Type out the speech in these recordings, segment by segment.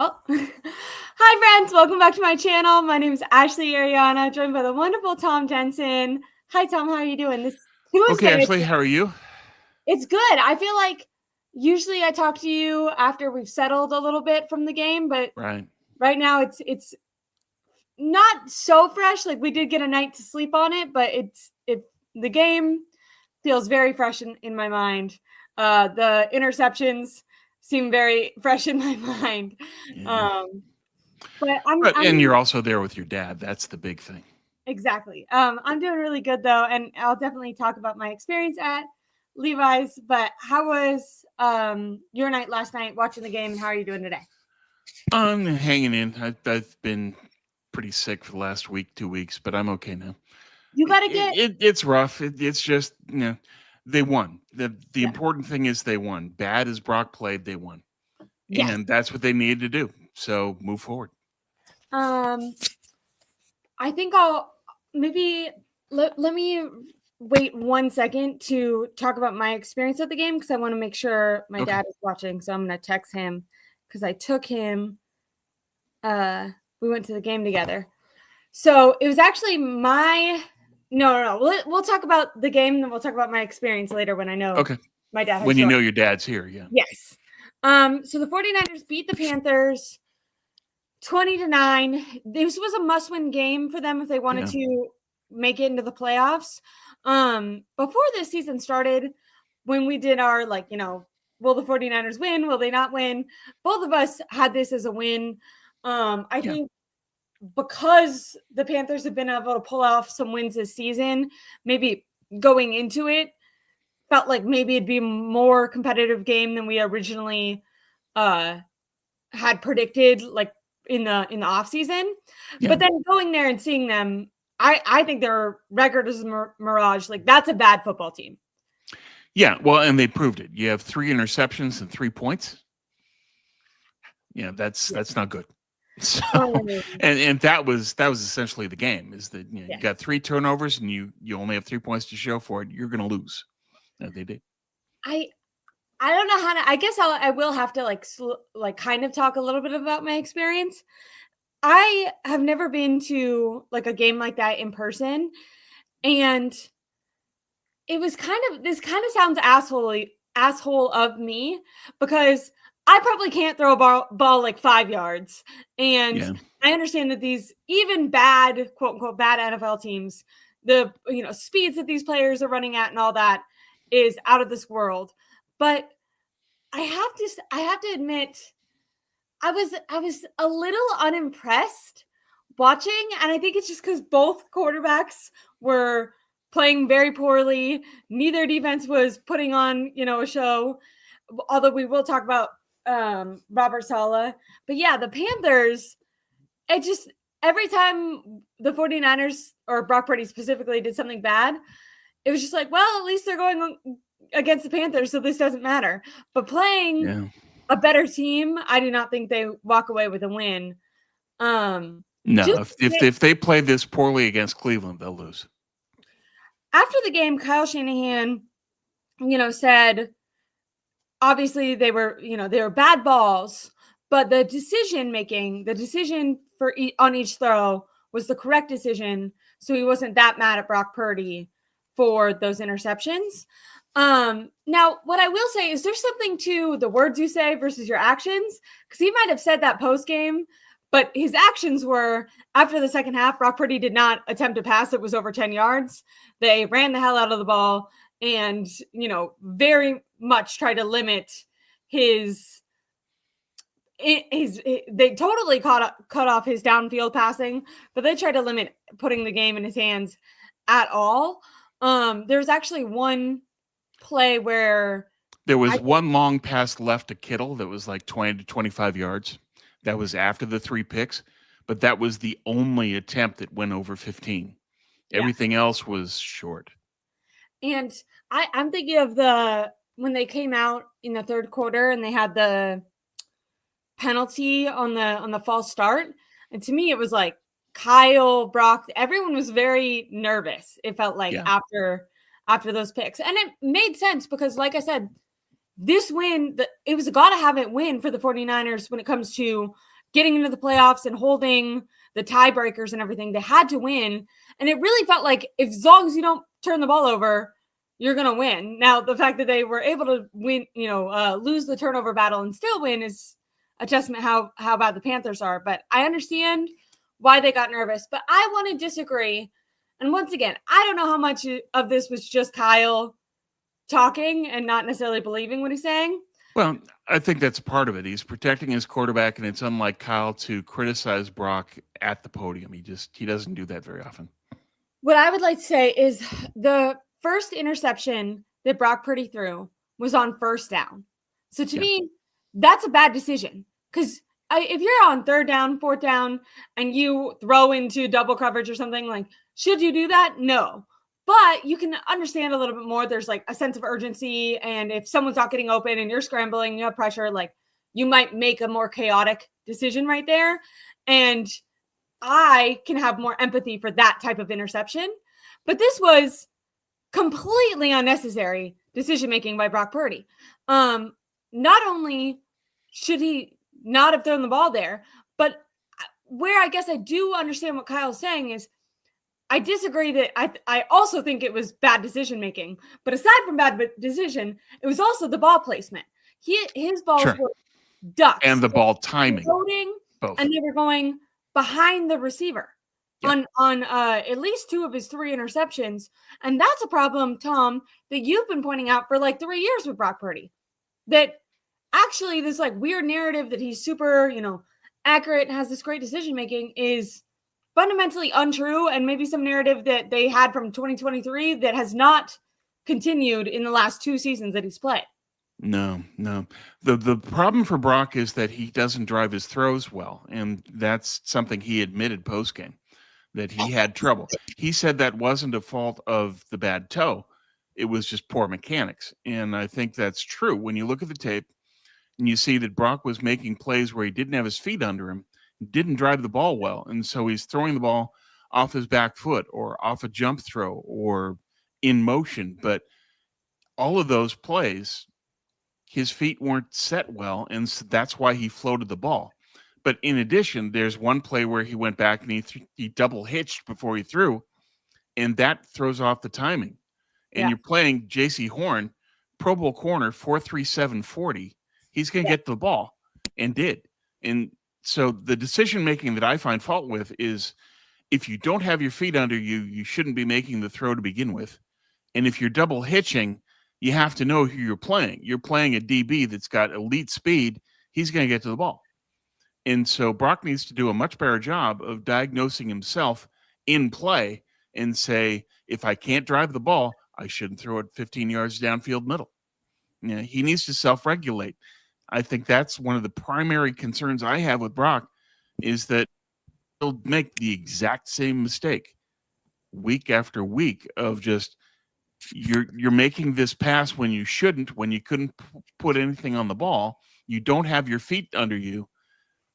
Oh, hi friends! Welcome back to my channel. My name is Ashley Ariana, joined by the wonderful Tom Jensen. Hi Tom, how are you doing this Okay, Tuesday? Ashley, how are you? It's good. I feel like usually I talk to you after we've settled a little bit from the game, but Right. right now it's not so fresh. Like we did get a night to sleep on it, but the game feels very fresh in my mind. The interceptions seem very fresh in my mind. Yeah. Um, but I'm And I'm you're also there with your dad. That's the big thing. Exactly. I'm doing really good though, and I'll definitely talk about my experience at Levi's. But how was your night last night watching the game, and how are you doing today? I'm hanging in. I've been pretty sick for the last week, 2 weeks, but I'm okay now. You gotta get It's rough. It's just, they won. The Yeah. important thing is they won. Bad as Brock played, they won. Yes. And that's what they needed to do. So move forward. Um, I think I'll maybe let me wait 1 second to talk about my experience at the game because I want to make sure my Okay. dad is watching. So I'm gonna text him because I took him. We went to the game together. So it was actually my no. We'll talk about the game, then we'll talk about my experience later when I know Okay. my dad has When you joined. know your dad's here, yeah. Yes. So the 49ers beat the Panthers 20-9. This was a must-win game for them if they wanted Yeah. to make it into the playoffs. Before this season started, when we did our will the 49ers win? Will they not win? Both of us had this as a win. I Yeah. think because the Panthers have been able to pull off some wins this season, maybe going into it, felt like maybe it'd be a more competitive game than we originally uh had predicted, like in the off season. Yeah. But then going there and seeing them, I think their record is a mirage. Like that's a bad football team. Yeah. Well, and they proved it. You have 3 interceptions and 3 points. Yeah, Yeah. that's not good. So, Um, and that was essentially the game. Is that you yeah. got 3 turnovers and you only have 3 points to show for it. You're going to lose. They did. I I don't know how to. I guess I will have to like kind of talk a little bit about my experience. I have never been to like a game like that in person, and it was this kind of sounds asshole of me because I probably can't throw a ball like 5 yards. And Yeah, I understand that these even bad, quote unquote, bad NFL teams, the speeds that these players are running at and all that is out of this world. But I have to admit, I was a little unimpressed watching, and I think it's just because both quarterbacks were playing very poorly. Neither defense was putting on, a show. Although we will talk about Robert Sala. But yeah, the Panthers, it just every time the 49ers or Brock Purdy specifically did something bad, it was just like, well, at least they're going against the Panthers, so this doesn't matter. But playing yeah. a better team, I do not think they walk away with a win. Just No, if they play this poorly against Cleveland, they'll lose. after the game, Kyle Shanahan, said obviously they were bad balls, but the decision for on each throw was the correct decision. So he wasn't that mad at Brock Purdy for those interceptions. Now what I will say is there's something to the words you say versus your actions, because he might have said that post game, but his actions were after the second half. Brock Purdy did not attempt a pass that was over 10 yards. They ran the hell out of the ball and very much tried to limit his they totally cut off his downfield passing, but they tried to limit putting the game in his hands at all. There's actually one play where There I was one long pass left to Kittle that was like 20 to 25 yards. That was after the 3 picks, but that was the only attempt that went over 15. yeah, Everything else was short. and I'm thinking of the when they came out in the third quarter and they had the penalty on the false start. And to me, it was like Kyle, Brock, everyone was very nervous. It felt like Yeah, after those picks. And it made sense because like I said, this win, it was a gotta have it win for the 49ers when it comes to getting into the playoffs and holding the tiebreakers and everything. They had to win. And it really felt like if, as long as you don't turn the ball over, you're going to win. Now, the fact that they were able to win, lose the turnover battle and still win is a testament how bad the Panthers are. But I understand why they got nervous. But I want to disagree. And once again, I don't know how much of this was just Kyle talking and not necessarily believing what he's saying. Well, I think that's part of it. He's protecting his quarterback, and it's unlike Kyle to criticize Brock at the podium. He doesn't do that very often. What I would like to say is the first interception that Brock Purdy threw was on first down. So to me, that's a bad decision, because if you're on third down, fourth down, and you throw into double coverage or something, like, should you do that? No. But you can understand a little bit more. There's like a sense of urgency. And if someone's not getting open and you're scrambling, you have pressure, like you might make a more chaotic decision right there. And I can have more empathy for that type of interception. But this was completely unnecessary decision-making by Brock Purdy. Not only should he not have thrown the ball there, but where I guess I do understand what Kyle's saying is, I disagree that I also think it was bad decision-making. But aside from bad decision, it was also the ball placement. His balls were ducks. And the ball timing. Floating, and they were going behind the receiver on at least 2 of his 3 interceptions. And that's a problem, Tom, that you've been pointing out for like 3 years with Brock Purdy. That actually this like weird narrative that he's super, accurate and has this great decision-making is fundamentally untrue, and maybe some narrative that they had from 2023 that has not continued in the last 2 seasons that he's played. No. The problem for Brock is that he doesn't drive his throws well, and that's something he admitted post-game, that he had trouble. He said that wasn't a fault of the bad toe. It was just poor mechanics, and I think that's true. When you look at the tape and you see that Brock was making plays where he didn't have his feet under him, didn't drive the ball well, and so he's throwing the ball off his back foot or off a jump throw or in motion. But all of those plays, his feet weren't set well, and so that's why he floated the ball. But in addition, there's one play where he went back and he double hitched before he threw, and that throws off the timing. And you're playing J.C. Horn, Pro Bowl corner, 4.37 40. He's going to get the ball, and did. And so the decision-making that I find fault with is, if you don't have your feet under you, you shouldn't be making the throw to begin with. And if you're double hitching, you have to know who you're playing. You're playing a DB that's got elite speed. He's going to get to the ball. And so Brock needs to do a much better job of diagnosing himself in play and say, if I can't drive the ball, I shouldn't throw it 15 yards downfield middle. He needs to self-regulate. I think that's one of the primary concerns I have with Brock, is that he'll make the exact same mistake week after week of just, you're making this pass when you shouldn't, when you couldn't put anything on the ball. You don't have your feet under you,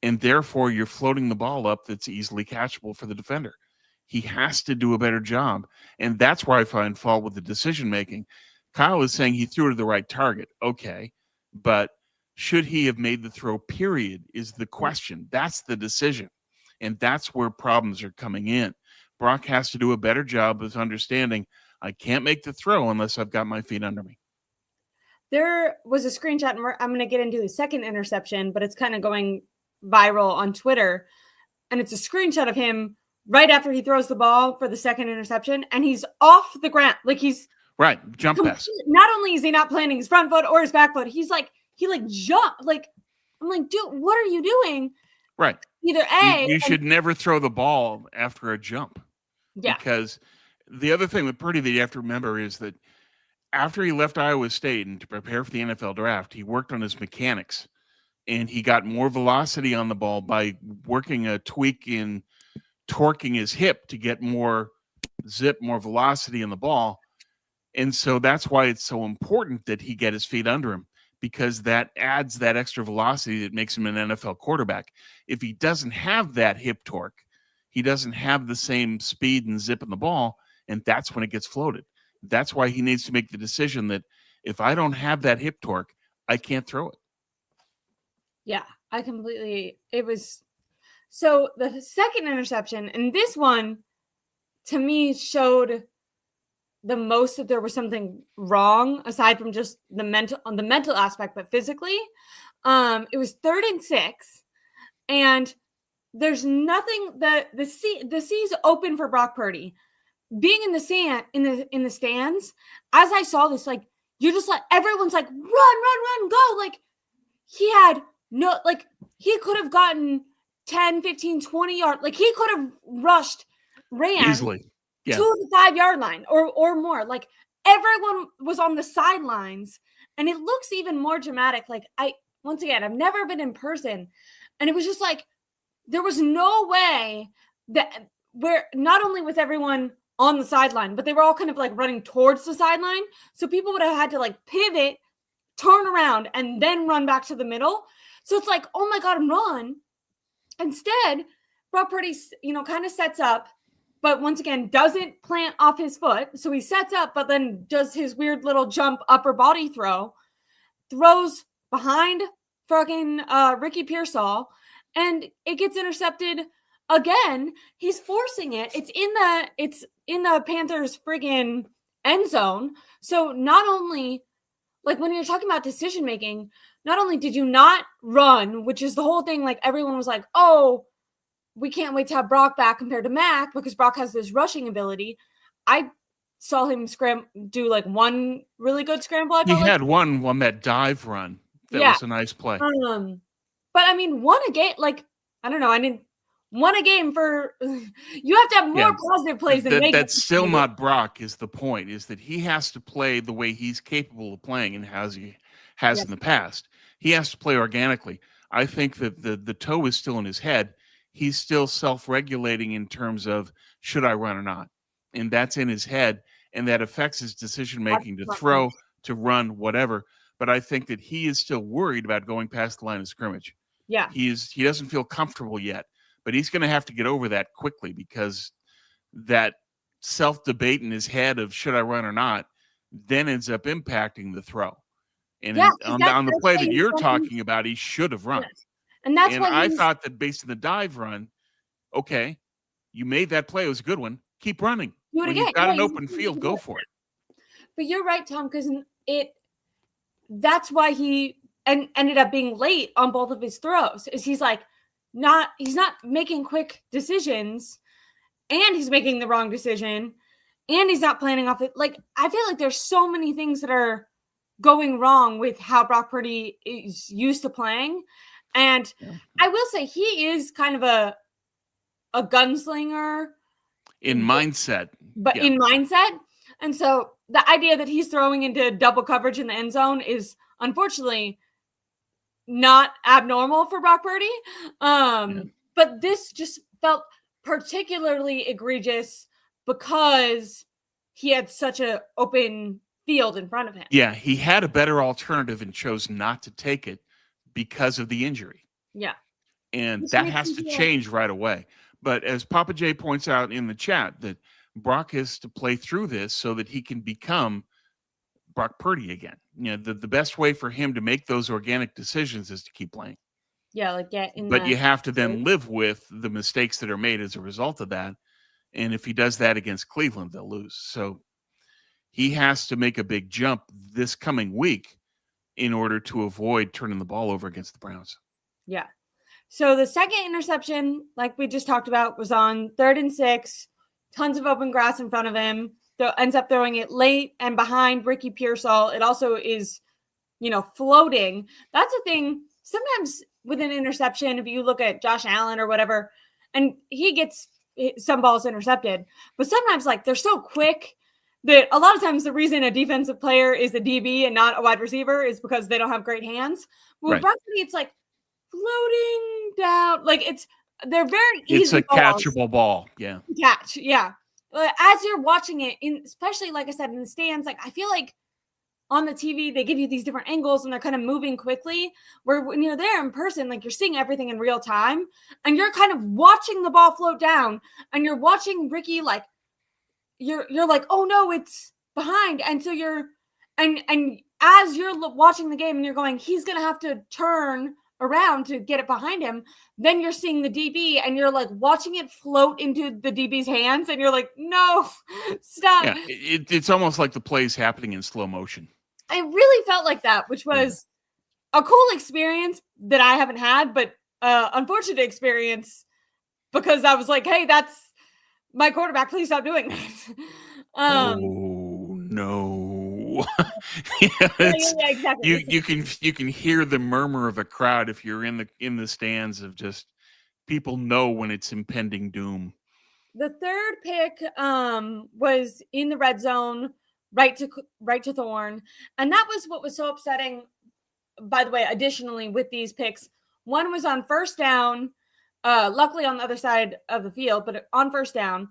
and therefore you're floating the ball up that's easily catchable for the defender. He has to do a better job, and that's where I find fault with the decision-making. Kyle is saying he threw to the right target. Okay, but should he have made the throw, period, is the question. That's the decision, and that's where problems are coming in. Brock has to do a better job of understanding, I can't make the throw unless I've got my feet under me. There was a screenshot, and I'm going to get into the second interception, but it's kind of going viral on Twitter, and it's a screenshot of him right after he throws the ball for the second interception, and he's off the ground. Like, he's right, jump pass. Not only is he not planting his front foot or his back foot, he jumped. Like, I'm like, dude, what are you doing? Right. Either A, you should never throw the ball after a jump. Yeah. Because the other thing with Purdy that you have to remember is that after he left Iowa State and to prepare for the NFL draft, he worked on his mechanics, and he got more velocity on the ball by working a tweak in torquing his hip to get more zip, more velocity in the ball. And so that's why it's so important that he get his feet under him, because that adds that extra velocity that makes him an NFL quarterback. If he doesn't have that hip torque, he doesn't have the same speed and zip in the ball, and that's when it gets floated. That's why he needs to make the decision that if I don't have that hip torque, I can't throw it. Yeah, so the second interception, and this one to me showed the most that there was something wrong aside from just the mental aspect, but physically. It was 3rd and 6, and there's nothing the C's open for Brock Purdy. Being in the stands, as I saw this, like you just like everyone's like run, go. Like he had no, like he could have gotten 10, 15, 20 yards. Like he could have ran Easily. Yeah. to the 5-yard line or more. Like everyone was on the sidelines, and it looks even more dramatic. Like once again, I've never been in person, and it was just like there was no way that where not only was everyone on the sideline, but they were all kind of like running towards the sideline. So people would have had to like pivot, turn around, and then run back to the middle. So it's like, oh my God, run. Instead, Brock Purdy, kind of sets up, but once again, doesn't plant off his foot. So he sets up, but then does his weird little jump upper body throws behind fucking Ricky Pearsall, and it gets intercepted again. He's forcing it. It's in the Panthers friggin' end zone. So not only, like when you're talking about decision making, not only did you not run, which is the whole thing, like everyone was like, oh, we can't wait to have Brock back compared to Mac because Brock has this rushing ability. I saw him do like one really good scramble. He had one on that dive run. That was a nice play. But I mean, won a game, like, I don't know. Won a game for, you have to have more positive plays than negative. That's still not Brock is the point, is that he has to play the way he's capable of playing and has in the past. He has to play organically. I think that the toe is still in his head. He's still self-regulating in terms of should I run or not? And that's in his head, and that affects his decision-making to throw, to run, whatever. But I think that he is still worried about going past the line of scrimmage. Yeah. He doesn't feel comfortable yet, but he's going to have to get over that quickly because that self-debate in his head of should I run or not then ends up impacting the throw. And on the play that you're talking about, he should have run. Yes. And that's why I thought that based on the dive run, okay, you made that play. It was a good one. Keep running. When you've got an open field, go for it. But you're right, Tom, because that's why he ended up being late on both of his throws. Is he's not making quick decisions, and he's making the wrong decision, and he's not planning off it. Like, I feel like there's so many things that are going wrong with how Brock Purdy is used to playing. And I will say he is kind of a gunslinger in mindset. But in mindset. And so the idea that he's throwing into double coverage in the end zone is unfortunately not abnormal for Brock Purdy. But this just felt particularly egregious because he had such an open field in front of him. Yeah, he had a better alternative and chose not to take it because of the injury. Yeah. And that has to change right away. But as Papa J points out in the chat, that Brock has to play through this so that he can become Brock Purdy again. You know, the best way for him to make those organic decisions is to keep playing. Yeah, like get in. But you have to then live with the mistakes that are made as a result of that. And if he does that against Cleveland, they'll lose. So he has to make a big jump this coming week in order to avoid turning the ball over against the Browns. Yeah. So the second interception, like we just talked about, was on 3rd and 6, tons of open grass in front of him. Ends up throwing it late and behind Ricky Pearsall. It also is, floating. That's a thing. Sometimes with an interception, if you look at Josh Allen or whatever, and he gets some balls intercepted, but sometimes like they're so quick that a lot of times the reason a defensive player is a DB and not a wide receiver is because they don't have great hands. Well, right. It's like floating down. Like they're very easy. It's a catchable ball. Yeah. Catch. Yeah. As you're watching it, especially like I said, in the stands, like I feel like on the TV, they give you these different angles and they're kind of moving quickly, where when you're there in person, like you're seeing everything in real time and you're kind of watching the ball float down and you're watching Ricky, like you're like, oh no, it's behind. And so and as you're watching the game and you're going, he's going to have to turn around to get it behind him, then you're seeing the DB and you're like watching it float into the DB's hands and you're like, no, stop. Yeah, it's almost like the play's happening in slow motion. I really felt like that, which was a cool experience that I haven't had, but unfortunate experience because I was like, hey, that's my quarterback. Please stop doing that. Oh no. Exactly. You can hear the murmur of a crowd if you're in the stands of just people know when it's impending doom. The third pick was in the red zone, right to Thorne, and that was what was so upsetting. By the way, additionally with these picks, one was on first down, luckily on the other side of the field, but on first down.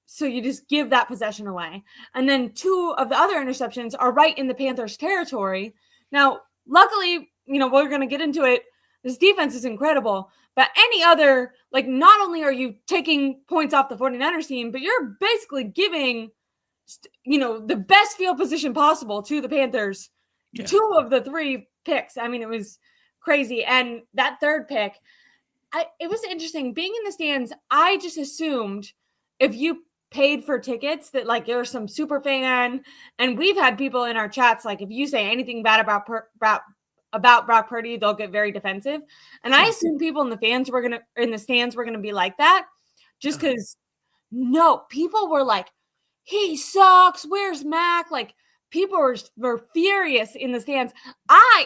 So you just give that possession away. And then two of the other interceptions are right in the Panthers territory. Now, luckily, we're going to get into it. This defense is incredible, but any other, like, not only are you taking points off the 49ers team, but you're basically giving, the best field position possible to the Panthers. Yeah. 2 of the 3 picks. I mean, it was crazy. And that third pick, it was interesting being in the stands. I just assumed if you paid for tickets that like you're some super fan, and we've had people in our chats like if you say anything bad about Brock Purdy, they'll get very defensive. And I assume people in the stands were gonna be like that, just because no, people were like, he sucks. Where's Mac? Like people were furious in the stands.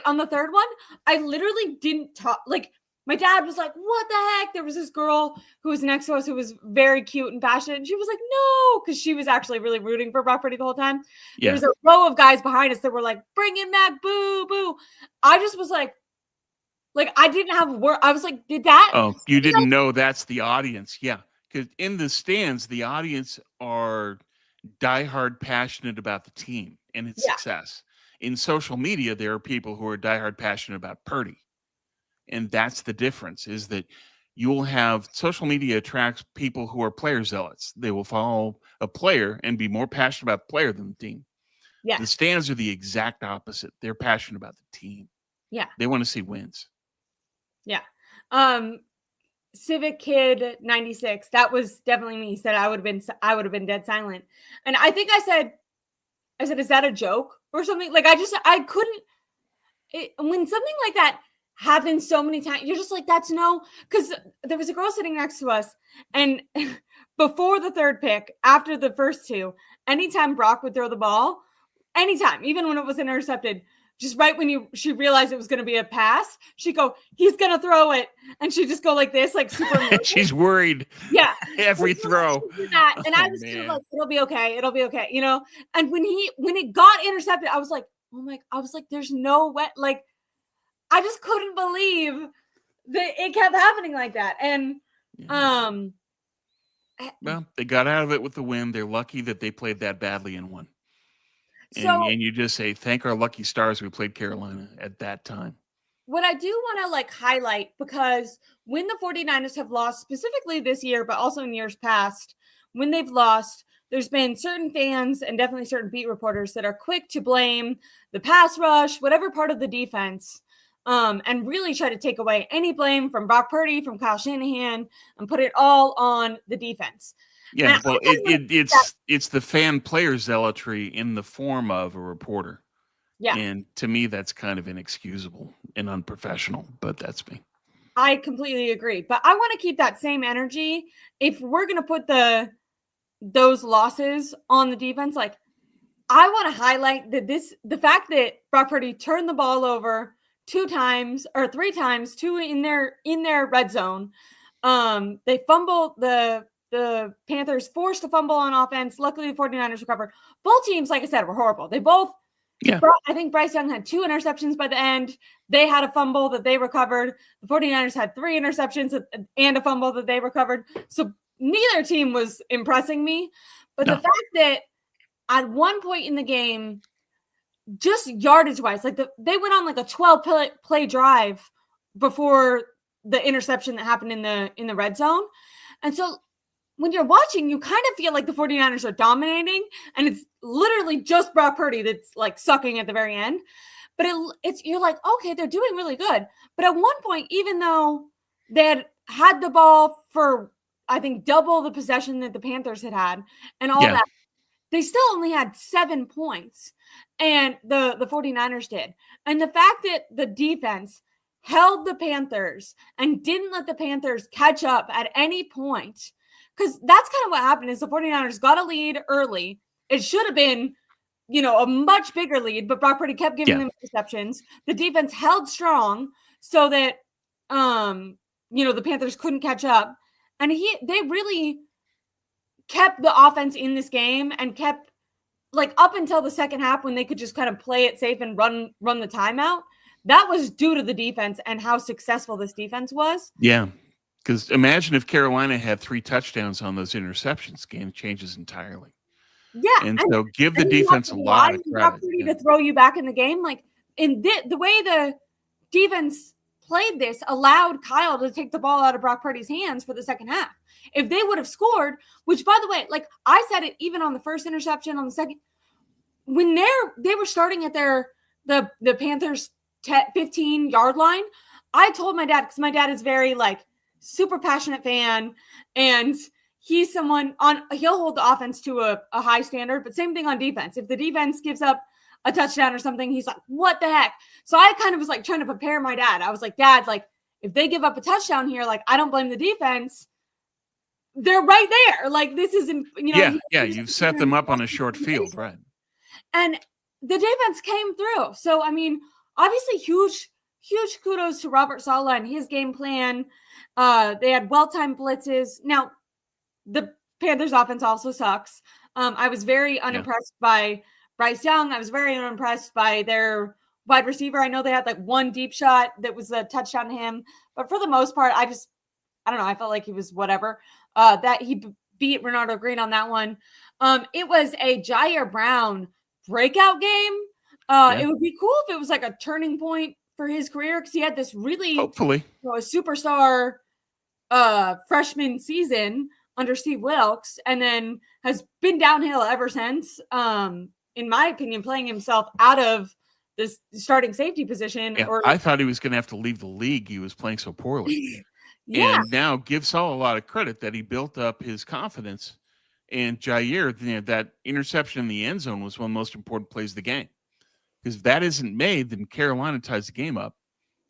On the third one, I literally didn't talk. Like my dad was like, what the heck? There was this girl who was next to us who was very cute and passionate. And she was like, no, because she was actually really rooting for Brock Purdy the whole time. Yeah. There was a row of guys behind us that were like, bring in Mac, boo, boo. I just was like I didn't have a word. I was like, did that? Oh, you didn't know that's the audience. Yeah. Because in the stands, the audience are diehard passionate about the team and its success. In social media, there are people who are diehard passionate about Purdy. And that's the difference, is that you'll have social media attracts people who are player zealots. They will follow a player and be more passionate about the player than the team. Yeah. The stands are the exact opposite. They're passionate about the team. Yeah. They want to see wins. Yeah. Civic Kid 96. That was definitely me. He said I would have been dead silent. And I think I said, is that a joke or something? Like I couldn't when something like that happens so many times, you're just like, that's no, because there was a girl sitting next to us, and before the third pick, after the first 2, anytime Brock would throw the ball, anytime, even when it was intercepted, just right when she realized it was going to be a pass, she'd go, he's going to throw it. And she'd just go like this, like super. She's worried. Yeah. Every throw. That. And I was like, it'll be okay. It'll be okay. And when it got intercepted, I was like, oh my, there's no way. Like, I just couldn't believe that it kept happening like that. And, well, they got out of it with the win. They're lucky that they played that badly and won. And you just say, thank our lucky stars we played Carolina at that time. What I do want to highlight, because when the 49ers have lost, specifically this year, but also in years past, when they've lost, there's been certain fans and definitely certain beat reporters that are quick to blame the pass rush, whatever part of the defense, and really try to take away any blame from Brock Purdy, from Kyle Shanahan, and put it all on the defense. Yeah, well, it's the fan player zealotry in the form of a reporter. Yeah. And to me, that's kind of inexcusable and unprofessional, but that's me. I completely agree. But I want to keep that same energy. If we're going to put those losses on the defense, I want to highlight that the fact that Brock Purdy turned the ball over 2 times or 3 times, 2 in their red zone. They fumbled the Panthers forced a fumble on offense. Luckily, the 49ers recovered. Both teams, like I said, were horrible. They both, I think Bryce Young had 2 interceptions by the end. They had a fumble that they recovered. The 49ers had 3 interceptions and a fumble that they recovered. So neither team was impressing me. But the fact that at one point in the game, just yardage-wise, they went on a 12-play drive before the interception that happened in the red zone. And so when you're watching, you kind of feel like the 49ers are dominating, and it's literally just Brock Purdy that's like sucking at the very end. But it's you're like, okay, they're doing really good. But at one point, even though they had the ball for, I think, double the possession that the Panthers had and all that, they still only had 7 points, and the 49ers did. And the fact that the defense held the Panthers and didn't let the Panthers catch up at any point, because that's kind of what happened is the 49ers got a lead early. It should have been, a much bigger lead, but Brock Purdy kept giving them interceptions. The defense held strong so that, the Panthers couldn't catch up. And they really kept the offense in this game and kept, like, up until the second half when they could just kind of play it safe and run the timeout. That was due to the defense and how successful this defense was. Yeah. Because imagine if Carolina had 3 touchdowns on those interceptions, game changes entirely. Yeah. And so give the defense a lot of credit. To throw you back in the game. Like, in the way the defense played this allowed Kyle to take the ball out of Brock Purdy's hands for the second half. If they would have scored, which, by the way, like I said it even on the first interception, on the second, when they were starting at the Panthers 15-yard line, I told my dad, because my dad is very like super passionate fan, and he's someone he'll hold the offense to a high standard, but same thing on defense. If the defense gives up a touchdown or something, he's like, what the heck? So I kind of was like trying to prepare my dad. I was like, Dad, like if they give up a touchdown here, like I don't blame the defense. They're right there. Like this isn't, you've set them up on a short field, right? And the defense came through. So, I mean, obviously huge kudos to Robert Saleh and his game plan. They had well-timed blitzes. Now, the Panthers offense also sucks. I was very unimpressed by Bryce Young. I was very unimpressed by their wide receiver. I know they had like one deep shot that was a touchdown to him, but for the most part, I don't know. I felt like he was whatever. That he beat Renardo Green on that one. It was a Jair Brown breakout game. It would be cool if it was like a turning point for his career, because he had this really hopefully a superstar freshman season under Steve Wilkes, and then has been downhill ever since. In my opinion, playing himself out of this starting safety position. Yeah, I thought he was going to have to leave the league. He was playing so poorly. Yeah. And now give Saul a lot of credit that he built up his confidence. And Jair, that interception in the end zone was one of the most important plays of the game. Because if that isn't made, then Carolina ties the game up,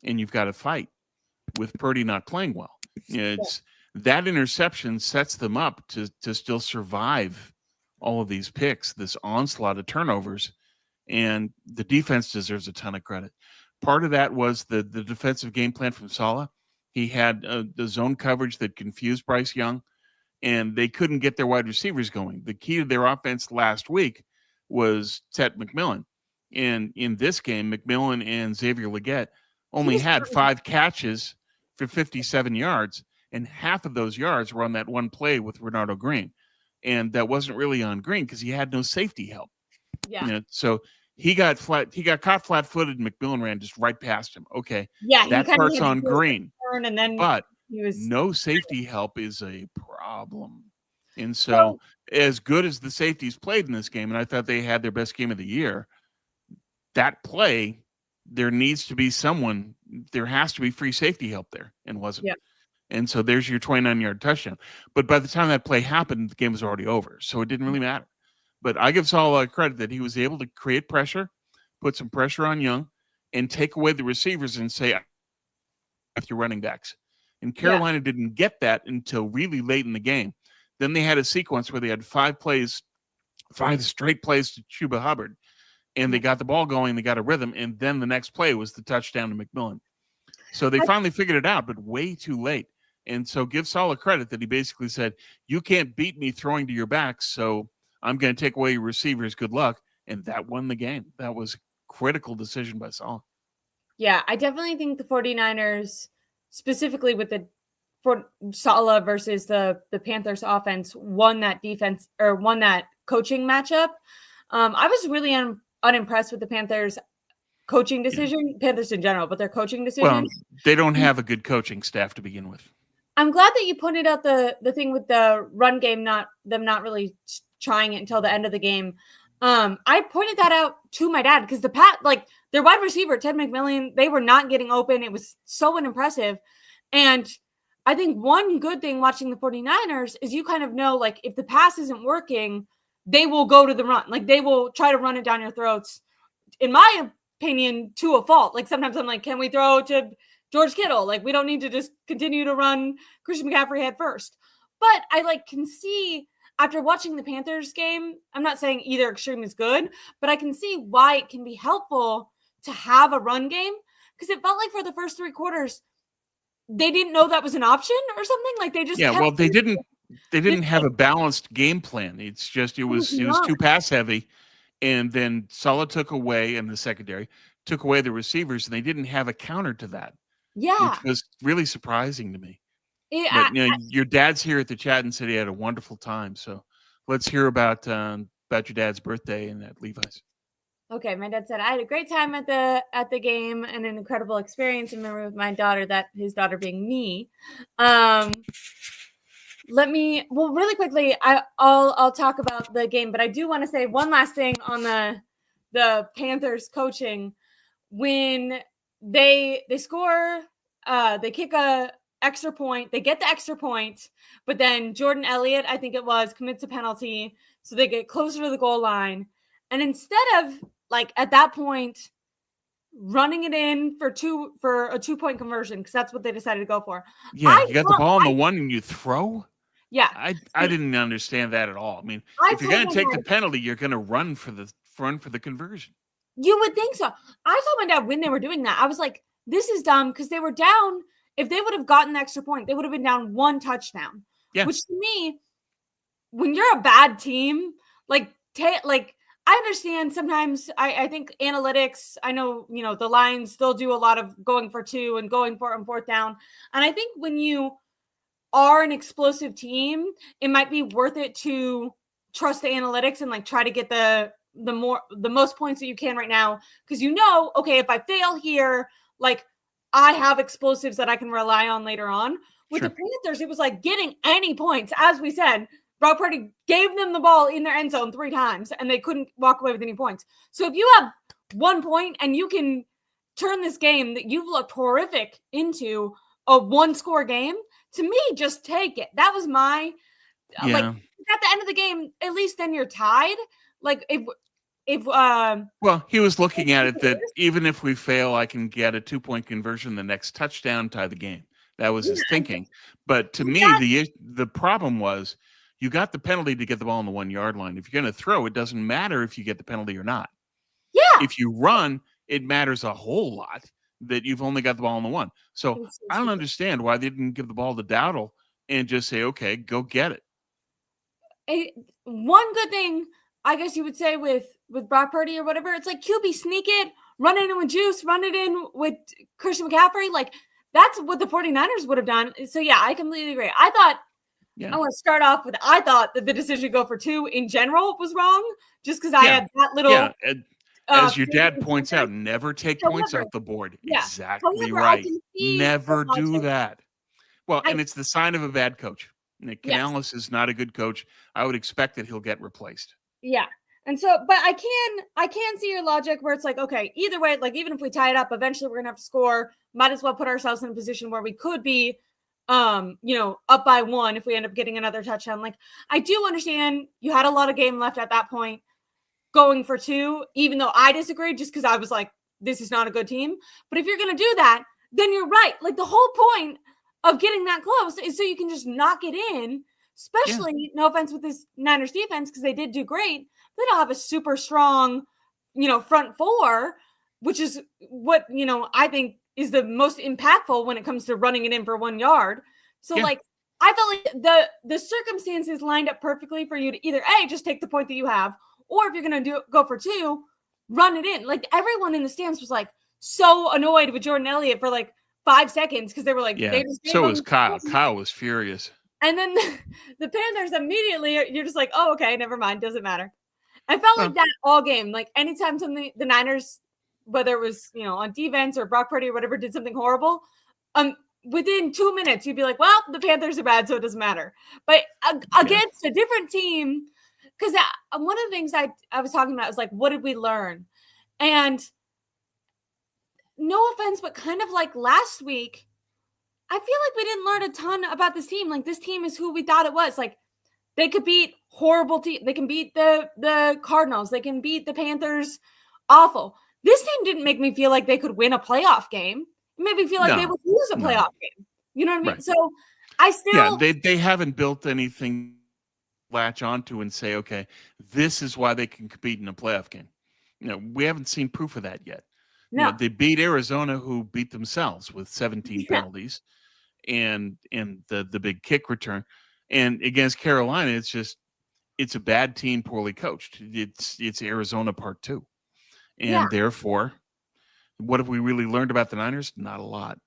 and you've got to fight with Purdy not playing well. That interception sets them up to still survive all of these picks, this onslaught of turnovers, and the defense deserves a ton of credit. Part of that was the defensive game plan from Saleh. He had the zone coverage that confused Bryce Young, and they couldn't get their wide receivers going. The key to their offense last week was Tet McMillan. And in this game, McMillan and Xavier Legette only had 5 catches for 57 yards, and half of those yards were on that one play with Renardo Green. And that wasn't really on Green because he had no safety help. Yeah. So he got caught flat-footed, and McMillan ran just right past him. Okay. Yeah. That part's on Green. And then but no safety help is a problem. And so as good as the safeties played in this game, and I thought they had their best game of the year, that play, there needs to be someone, there has to be free safety help there, and wasn't. Yeah. And so there's your 29-yard touchdown. But by the time that play happened, the game was already over. So it didn't really matter. But I give Saul a lot of credit that he was able to create pressure, put some pressure on Young, and take away the receivers and say, with your running backs. And Carolina didn't get that until really late in the game. Then they had a sequence where they had 5 straight plays to Chuba Hubbard. And they got the ball going, they got a rhythm, and then the next play was the touchdown to McMillan. So they finally figured it out, but way too late. And so give Saul credit that he basically said, you can't beat me throwing to your back, so I'm going to take away your receivers. Good luck. And that won the game. That was a critical decision by Saul. Yeah, I definitely think the 49ers, specifically with for Saleh versus the Panthers offense, won that defense or won that coaching matchup. I was really unimpressed with the Panthers coaching decision, Panthers in general, but their coaching decision. Well, they don't have a good coaching staff to begin with. I'm glad that you pointed out the thing with the run game, not really trying it until the end of the game. I pointed that out to my dad because their wide receiver, Ted McMillan, they were not getting open. It was so unimpressive. And I think one good thing watching the 49ers is you kind of know, like, if the pass isn't working, they will go to the run. Like, they will try to run it down your throats, in my opinion, to a fault. Like, sometimes I'm like, can we throw to George Kittle? Like, we don't need to just continue to run Christian McCaffrey head first. But I can see after watching the Panthers game, I'm not saying either extreme is good, but I can see why it can be helpful to have a run game, because it felt like for the first 3 quarters, they didn't know that was an option or something. Like, they just kept. Well, they didn't have a balanced game plan. It's just it was too pass heavy, and then Saleh took away in the secondary, took away the receivers, and they didn't have a counter to that. Yeah, which was really surprising to me. But your dad's here at the chat and said he had a wonderful time. So let's hear about your dad's birthday and at Levi's. Okay, my dad said I had a great time at the game and an incredible experience in memory with my daughter, that his daughter being me. Really quickly, I'll talk about the game, but I do want to say one last thing on the Panthers coaching. When they score, they kick a extra point, they get the extra point, but then Jordan Elliott, I think it was, commits a penalty, so they get closer to the goal line. And instead of, like, at that point, running it in for a 2-point conversion, because that's what they decided to go for. Yeah, you got the ball on the one and you throw? Yeah. I didn't understand that at all. I mean, if you're going to take the penalty, you're going to run for the conversion. You would think so. I told my dad when they were doing that, I was like, this is dumb, because they were down. If they would have gotten the extra point, they would have been down 1 touchdown. Yeah. Which, to me, when you're a bad team, I understand sometimes. I think analytics, I know, the Lions, they'll do a lot of going for 2 and going for it on 4th down. And I think when you are an explosive team, it might be worth it to trust the analytics and, like, try to get the most points that you can right now. Because, okay, if I fail here, like, I have explosives that I can rely on later on. With the Panthers, it was like getting any points. As we said, Brock Purdy gave them the ball in their end zone 3 times, and they couldn't walk away with any points. So if you have 1 point and you can turn this game that you've looked horrific into a 1-score game, to me, just take it. That was my at the end of the game, at least then you're tied. Like, well, he was looking at it that even if we fail, I can get a 2-point conversion, the next touchdown, tie the game. That was his thinking. But to me, the problem was you got the penalty to get the ball on the 1-yard line. If you're going to throw, it doesn't matter if you get the penalty or not. Yeah. If you run, it matters a whole lot that you've only got the ball on the 1. So I don't understand why they didn't give the ball to Dowdle and just say, okay, go get it. One good thing, I guess you would say, with Brock Purdy or whatever, it's like, QB, sneak it, run it in with Juice, run it in with Christian McCaffrey. Like, that's what the 49ers would have done. So, yeah, I completely agree. I want to start off with, I thought that the decision to go for 2 in general was wrong, just because I had that little. Yeah, as your dad points out, never take points off the board. Yeah. Exactly right. Never do that. Well, and it's the sign of a bad coach. Nick Canales is not a good coach. I would expect that he'll get replaced. Yeah. And so, but I can see your logic where it's like, okay, either way, like, even if we tie it up, eventually we're going to have to score. Might as well put ourselves in a position where we could be, up by 1 if we end up getting another touchdown. Like, I do understand you had a lot of game left at that point going for 2, even though I disagreed just because I was like, this is not a good team. But if you're going to do that, then you're right. Like, the whole point of getting that close is so you can just knock it in, especially, no offense with this Niners defense, because they did do great. They don't have a super strong, front 4, which is what, I think is the most impactful when it comes to running it in for 1 yard. So, like, I felt like the circumstances lined up perfectly for you to either just take the point that you have, or if you're going to go for 2, run it in. Like, everyone in the stands was like so annoyed with Jordan Elliott for like 5 seconds, because they were like, so was Kyle. Kyle was furious. And then the Panthers immediately, you're just like, oh, okay, never mind, doesn't matter. I felt like that all game. Like, anytime the Niners, whether it was, on defense or Brock Purdy or whatever, did something horrible, within 2 minutes, you'd be like, well, the Panthers are bad, so it doesn't matter. But against a different team, because one of the things I was talking about was like, what did we learn? And no offense, but kind of like last week, I feel like we didn't learn a ton about this team. Like, this team is who we thought it was. Like, they could beat horrible teams. They can beat the Cardinals. They can beat the Panthers. Awful. This team didn't make me feel like they could win a playoff game. It made me feel like they would lose a playoff game. You know what I mean? Right. So I still... Yeah, they haven't built anything to latch onto and say, okay, this is why they can compete in a playoff game. We haven't seen proof of that yet. No. They beat Arizona, who beat themselves with 17 penalties and the big kick return. And against Carolina, it's a bad team, poorly coached. It's Arizona part 2. And therefore, what have we really learned about the Niners? Not a lot.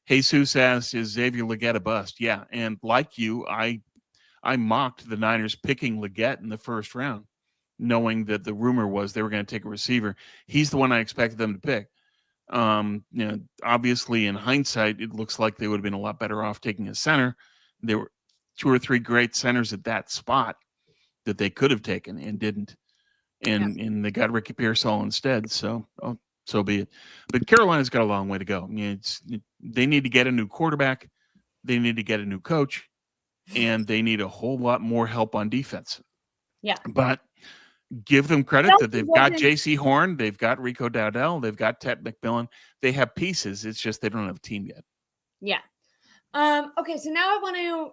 Jesus asks, is Xavier Legette a bust? Yeah. And like you, I mocked the Niners picking Legette in the first round, knowing that the rumor was they were going to take a receiver. He's the one I expected them to pick. Obviously in hindsight, it looks like they would have been a lot better off taking a center. There were 2 or 3 great centers at that spot that they could have taken and didn't. And they got Ricky Pearsall instead. So be it. But Carolina's got a long way to go. They need to get a new quarterback. They need to get a new coach. And they need a whole lot more help on defense. Yeah. But give them credit that they've got J.C. Horn. They've got Rico Dowdell. They've got Ted McMillan. They have pieces. It's just they don't have a team yet. Yeah. Okay, so now I want to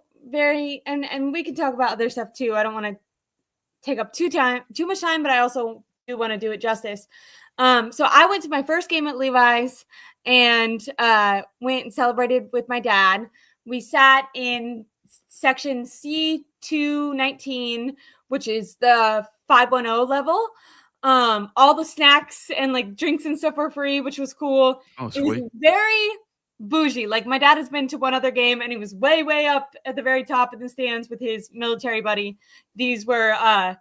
and we can talk about other stuff too. I don't want to take up too much time, but I also do want to do it justice. So I went to my first game at Levi's and went and celebrated with my dad. We sat in section C219, which is the 510 level. All the snacks and like drinks and stuff were free, which was cool. Oh, sweet. It was very bougie. Like, my dad has been to one other game and he was way up at the very top of the stands with his military buddy. These were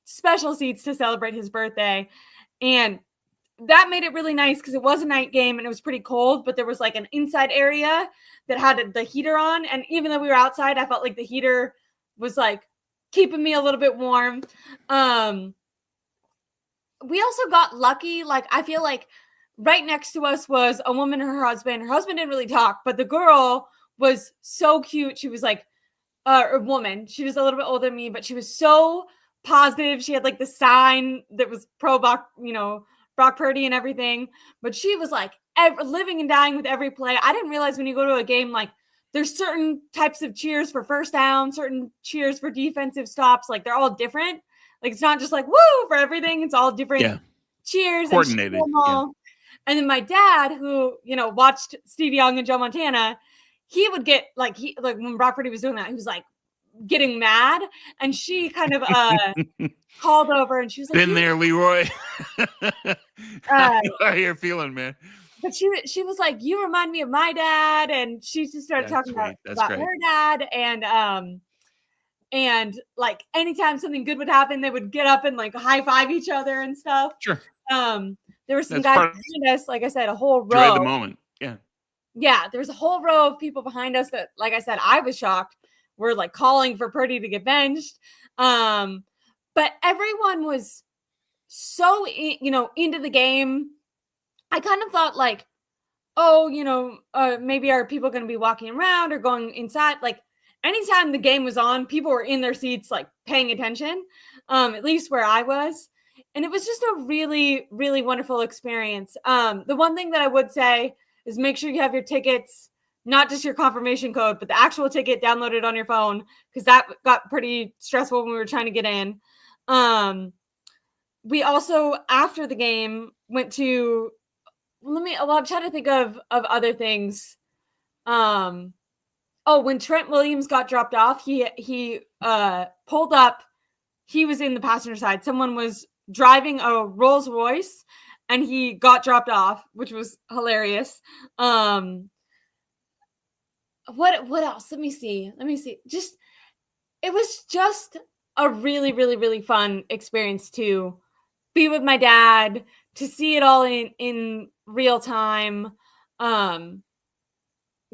special seats to celebrate his birthday. And that made it really nice because it was a night game and it was pretty cold, but there was like an inside area that had the heater on. And even though we were outside, I felt like the heater was like keeping me a little bit warm. We also got lucky. Like, I feel like right next to us was a woman and her husband. Her husband didn't really talk, but the girl was so cute. She was like a woman. She was a little bit older than me, but she was so positive. She had like the sign that was pro Brock, Brock Purdy and everything. But she was like living and dying with every play. I didn't realize when you go to a game, like, there's certain types of cheers for first down, certain cheers for defensive stops. Like, they're all different. Like, it's not just like woo for everything. It's all different cheers. Coordinated. And then my dad, who, watched Steve Young and Joe Montana, he would get like when Brock Purdy was doing that, he was like getting mad. And she kind of called over and she was like, been there, Leroy. How you feeling, man? But she was like, you remind me of my dad. And she just started talking about her dad. And like anytime something good would happen, they would get up and like high five each other and stuff. Sure. There were some guys behind us, like I said, a whole row. Enjoy the moment. Yeah, there was a whole row of people behind us that, like I said, I was shocked. We're like calling for Purdy to get benched. But everyone was so, into the game. I kind of thought like, maybe are people going to be walking around or going inside? Like, anytime the game was on, people were in their seats, like paying attention, at least where I was. And it was just a really, really wonderful experience. The one thing that I would say is make sure you have your tickets, not just your confirmation code, but the actual ticket downloaded on your phone, because that got pretty stressful when we were trying to get in. We also, after the game, went to, I'm trying to think of other things. When Trent Williams got dropped off, he pulled up. He was in the passenger side. Someone was driving a Rolls Royce and he got dropped off, which was hilarious. What else? Let me see. It was just a really, really, really fun experience to be with my dad, to see it all in real time.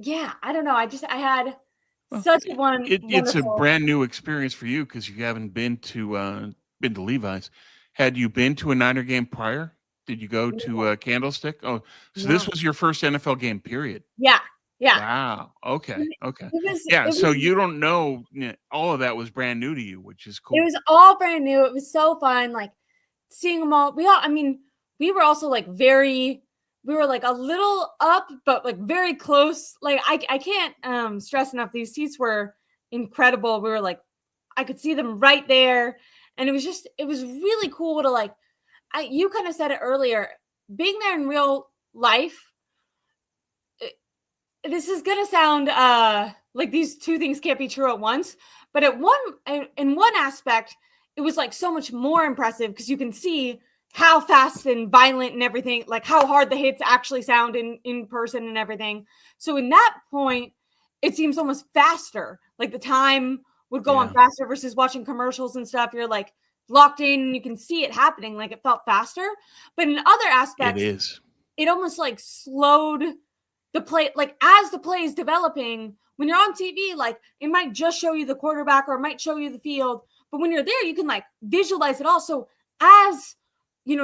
yeah, I don't know. I had Well, such a it's a wonderful. brand new experience for you because you haven't been to Levi's. Had you been to a Niner game prior? Did you go to Candlestick? Oh, so this No. was your first NFL game, period. Yeah, yeah. Wow. Okay. It Okay. Yeah. it So was you don't know, all of that was brand new to you, which is it cool. was all brand new. It was so fun, like, seeing them all. I mean, we were also, like, we were, like, a little up, but, like, very close. Like, I can't, stress enough, these seats were incredible. We were, like, I could see them right there, and it was really cool to, like, you kinda said it earlier, being there in real life, this is gonna sound like these two things can't be true at once, but in one aspect, it was like so much more impressive because you can see how fast and violent and everything, like how hard the hits actually sound in person and everything. So in that point, it seems almost faster. Like the time would go on Yeah, faster versus watching commercials and stuff. You're like locked in and you can see it happening. Like it felt faster. But in other it aspects, is. it almost like slowed the play, like as the play is developing. When you're on TV, like it might just show you the quarterback or it might show you the field, but when you're there you can like visualize it all. So as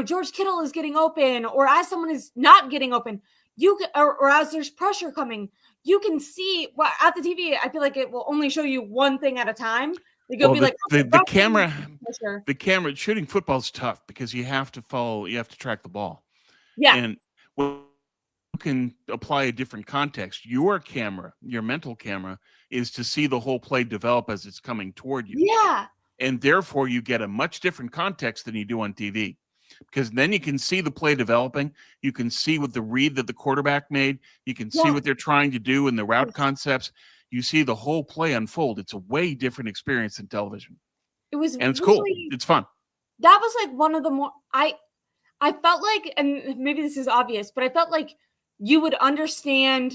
George Kittle is getting open, or as someone is not getting open, you can, or as there's pressure coming, you can see. Well, at the TV, I feel like it will only show you one thing at a time. Like you'll Well, be like, okay, the rushing camera pressure. shooting football's tough because you have to track the ball. Yeah, And when you can apply a different context. Your camera, your mental camera, is to see the whole play develop as it's coming toward you. yeah, And therefore, you get a much different context than you do on TV. Because then you can see the play developing. You can see what the read that the quarterback made. You can see yeah. what they're trying to do in the route concepts. You see the whole play unfold. It's a way different experience than television. It was And it's cool. really, It's fun. that was like one of the more I felt like, and maybe this is obvious, but I felt like you would understand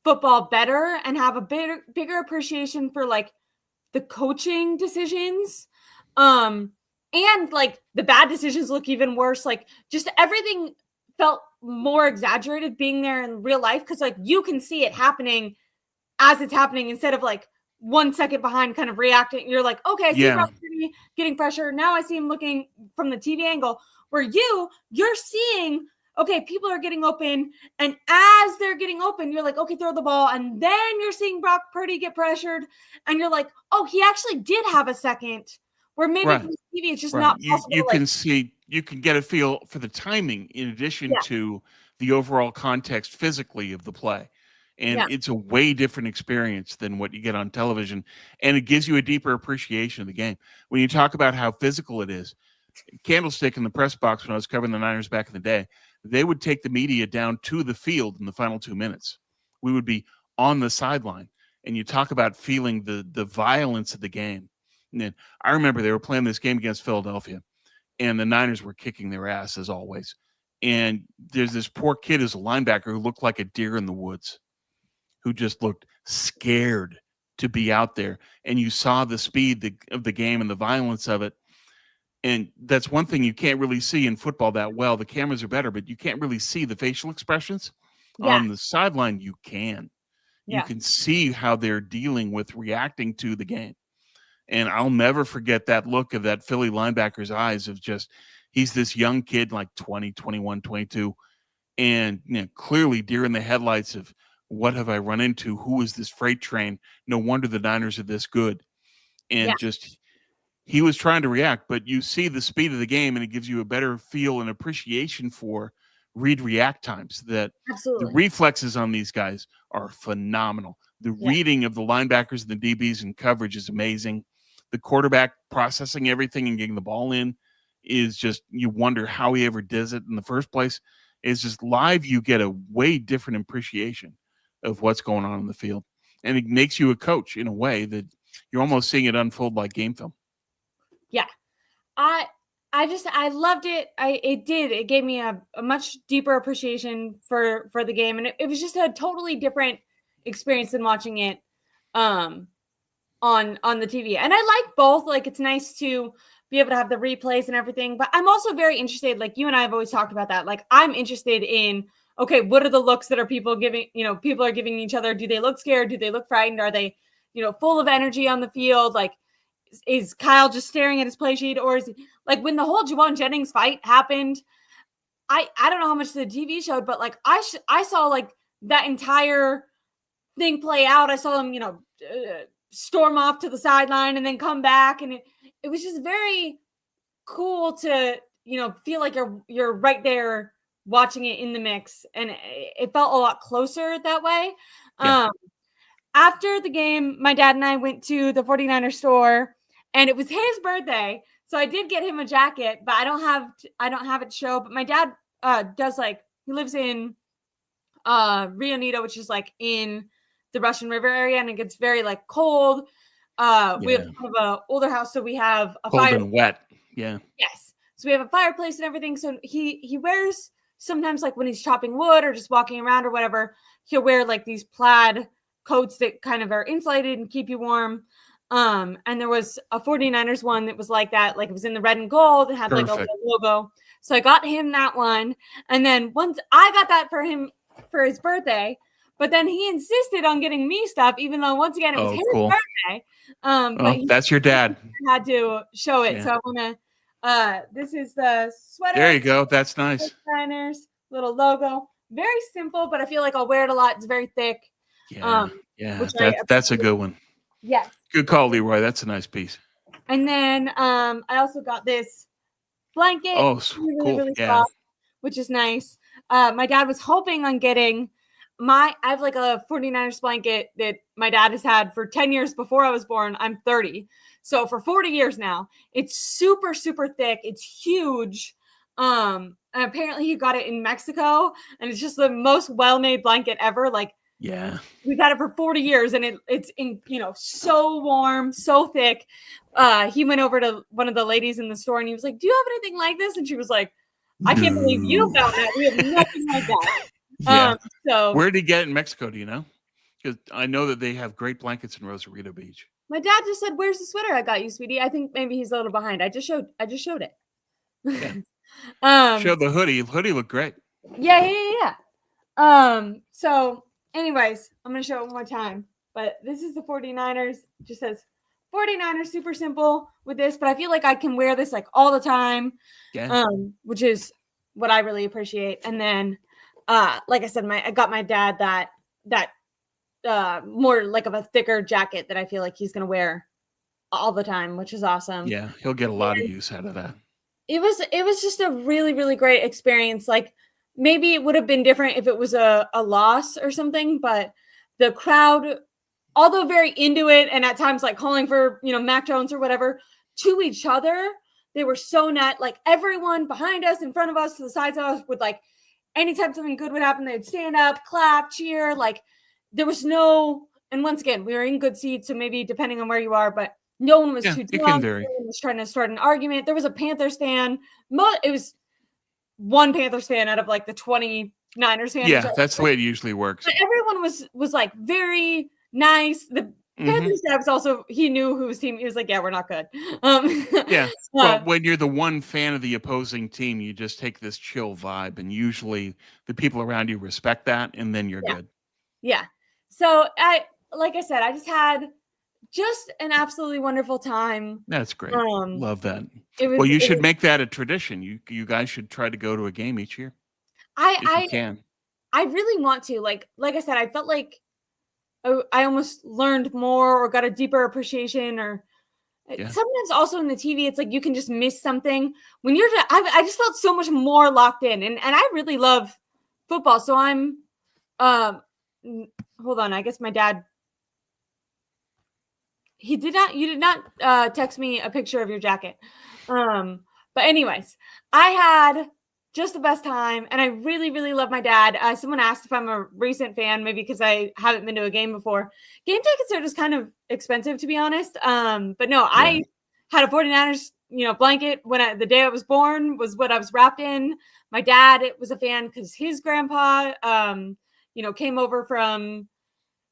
football better and have a bigger appreciation for like the coaching decisions. Um and like the bad decisions look even worse. Like just everything felt more exaggerated being there in real life because like you can see it happening as it's happening instead of like 1 second behind kind of reacting. You're like, okay, I see Yeah. Brock Purdy getting pressure. Now I see him looking from the TV angle where you're seeing, okay, people are getting open. And as they're getting open, you're like, okay, throw the ball. And then you're seeing Brock Purdy get pressured. And you're like, oh, he actually did have a second where maybe Right. from TV, it's just Right. not possible You to like, can see, you can get a feel for the timing in addition yeah, to the overall context physically of the play. And yeah, it's a way different experience than what you get on television. And it gives you a deeper appreciation of the game. When you talk about how physical it is, Candlestick in the press box when I was covering the Niners back in the day, they would take the media down to the field in the final 2 minutes. We would be on the sideline. And you talk about feeling the violence of the game. And then I remember they were playing this game against Philadelphia and the Niners were kicking their ass as always. And there's this poor kid as a linebacker who looked like a deer in the woods, who just looked scared to be out there. And you saw the speed of the game and the violence of it. And that's one thing you can't really see in football that well. The cameras are better, but you can't really see the facial expressions. yeah, On the sideline, you can. You yeah, can see how they're dealing with reacting to the game. And I'll never forget that look of that Philly linebacker's eyes of just, he's this young kid, like 20, 21, 22, and clearly deer in the headlights of what have I run into? Who is this freight train? No wonder the Niners are this good. yeah, And just, he was trying to react, but you see the speed of the game and it gives you a better feel and appreciation for read react times, that the absolutely. reflexes on these guys are phenomenal. The Yeah, reading of the linebackers and the DBs and coverage is amazing. The quarterback processing everything and getting the ball in is just, you wonder how he ever does it in the first place. It's just live. You get a way different appreciation of what's going on in the field. And it makes you a coach in a way that you're almost seeing it unfold like game film. yeah. I I loved it. It gave me a much deeper appreciation for the game, and it was just a totally different experience than watching it um on the TV. And I like both. Like it's nice to be able to have the replays and everything, but I'm also very interested, like you and I have always talked about that. Like I'm interested in, okay, what are the looks that are people giving, people are giving each other? Do they look scared? Do they look frightened? Are they, full of energy on the field? Like, is Kyle just staring at his play sheet, or is he, like, when the whole Juwan Jennings fight happened, I don't know how much the TV showed, but like I saw like that entire thing play out. I saw him, storm off to the sideline and then come back, and it was just very cool to feel like you're right there watching it in the mix, and it felt a lot closer that way. Yeah. After the game, my dad and I went to the 49er store, and it was his birthday, so I did get him a jacket, but I don't have it to show. But my dad does, like, he lives in Rio Nito, which is like in the Russian River area, and it gets very like cold. We have kind of an older house, so we have a cold fire and wet. Yeah. Yes. So we have a fireplace and everything. So he wears, sometimes, like when he's chopping wood or just walking around or whatever, he'll wear like these plaid coats that kind of are insulated and keep you warm. And there was a 49ers one that was like that, like it was in the red and gold. It had like a little logo. So I got him that one. And then once I got that for him for his birthday, but then he insisted on getting me stuff, even though once again it was his birthday. But that's your dad. Had to show it. Yeah. So I want to. This is the sweater. There you go. That's nice. Little logo. Very simple, but I feel like I'll wear it a lot. It's very thick. Yeah. That's a good one. Yes. Good call, Leroy. That's a nice piece. And then I also got this blanket. Oh, cool. Really soft, which is nice. My dad was hoping on getting I have like a 49ers blanket that my dad has had for 10 years before I was born. I'm 30. So for 40 years now, it's super, super thick. It's huge. And apparently he got it in Mexico, and it's just the most well-made blanket ever. Like, yeah, we've had it for 40 years, and it's in, so warm, so thick. He went over to one of the ladies in the store, and he was like, "Do you have anything like this?" And she was like, "I can't believe you found that. We have nothing like that." Yeah. So where did he get it in Mexico? Do you know? Because I know that they have great blankets in Rosarito Beach. My dad just said, "Where's the sweater I got you, sweetie?" I think maybe he's a little behind. I just showed it. Yeah. Show the hoodie. Hoodie looked great. Yeah. So anyways, I'm gonna show it one more time. But this is the 49ers. It just says 49ers, super simple with this, but I feel like I can wear this like all the time. Yeah. Which is what I really appreciate. And then like I said, I got my dad that more like of a thicker jacket that I feel like he's gonna wear all the time, which is awesome. Yeah, he'll get a lot of use out of that. It was just a really, really great experience. Like, maybe it would have been different if it was a loss or something, but the crowd, although very into it and at times like calling for, Mac Jones or whatever, to each other, they were so net. Like, everyone behind us, in front of us, to the sides of us would, like, anytime something good would happen, they'd stand up, clap, cheer. Like, there was no, and once again, we were in good seats, so maybe depending on where you are, but no one was too drunk. No one was trying to start an argument. There was a Panthers fan. It was one Panthers fan out of like the 20 Niners fans. Yeah, that's the way it usually works. But everyone was like very nice. The Panthers guy was also, he knew whose team. He was like, "Yeah, we're not good." Yeah. Well, when you're the one fan of the opposing team, you just take this chill vibe, and usually the people around you respect that, and then you're good. Yeah. So like I said, I just had an absolutely wonderful time. That's great. Love that. You should make that a tradition. You guys should try to go to a game each year. If you can. I really want to. Like I said, I felt like I almost learned more or got a deeper appreciation. Or sometimes also in the TV, it's like you can just miss something when you're. I just felt so much more locked in, and I really love football. So I'm. Hold on. I guess my dad. You did not text me a picture of your jacket. But anyways, I had just the best time, and I really, really love my dad. Someone asked if I'm a recent fan, maybe because I haven't been to a game before. Game tickets are just kind of expensive, to be honest. But no, I had a 49ers, blanket when the day I was born was what I was wrapped in. My dad was a fan because his grandpa, came over from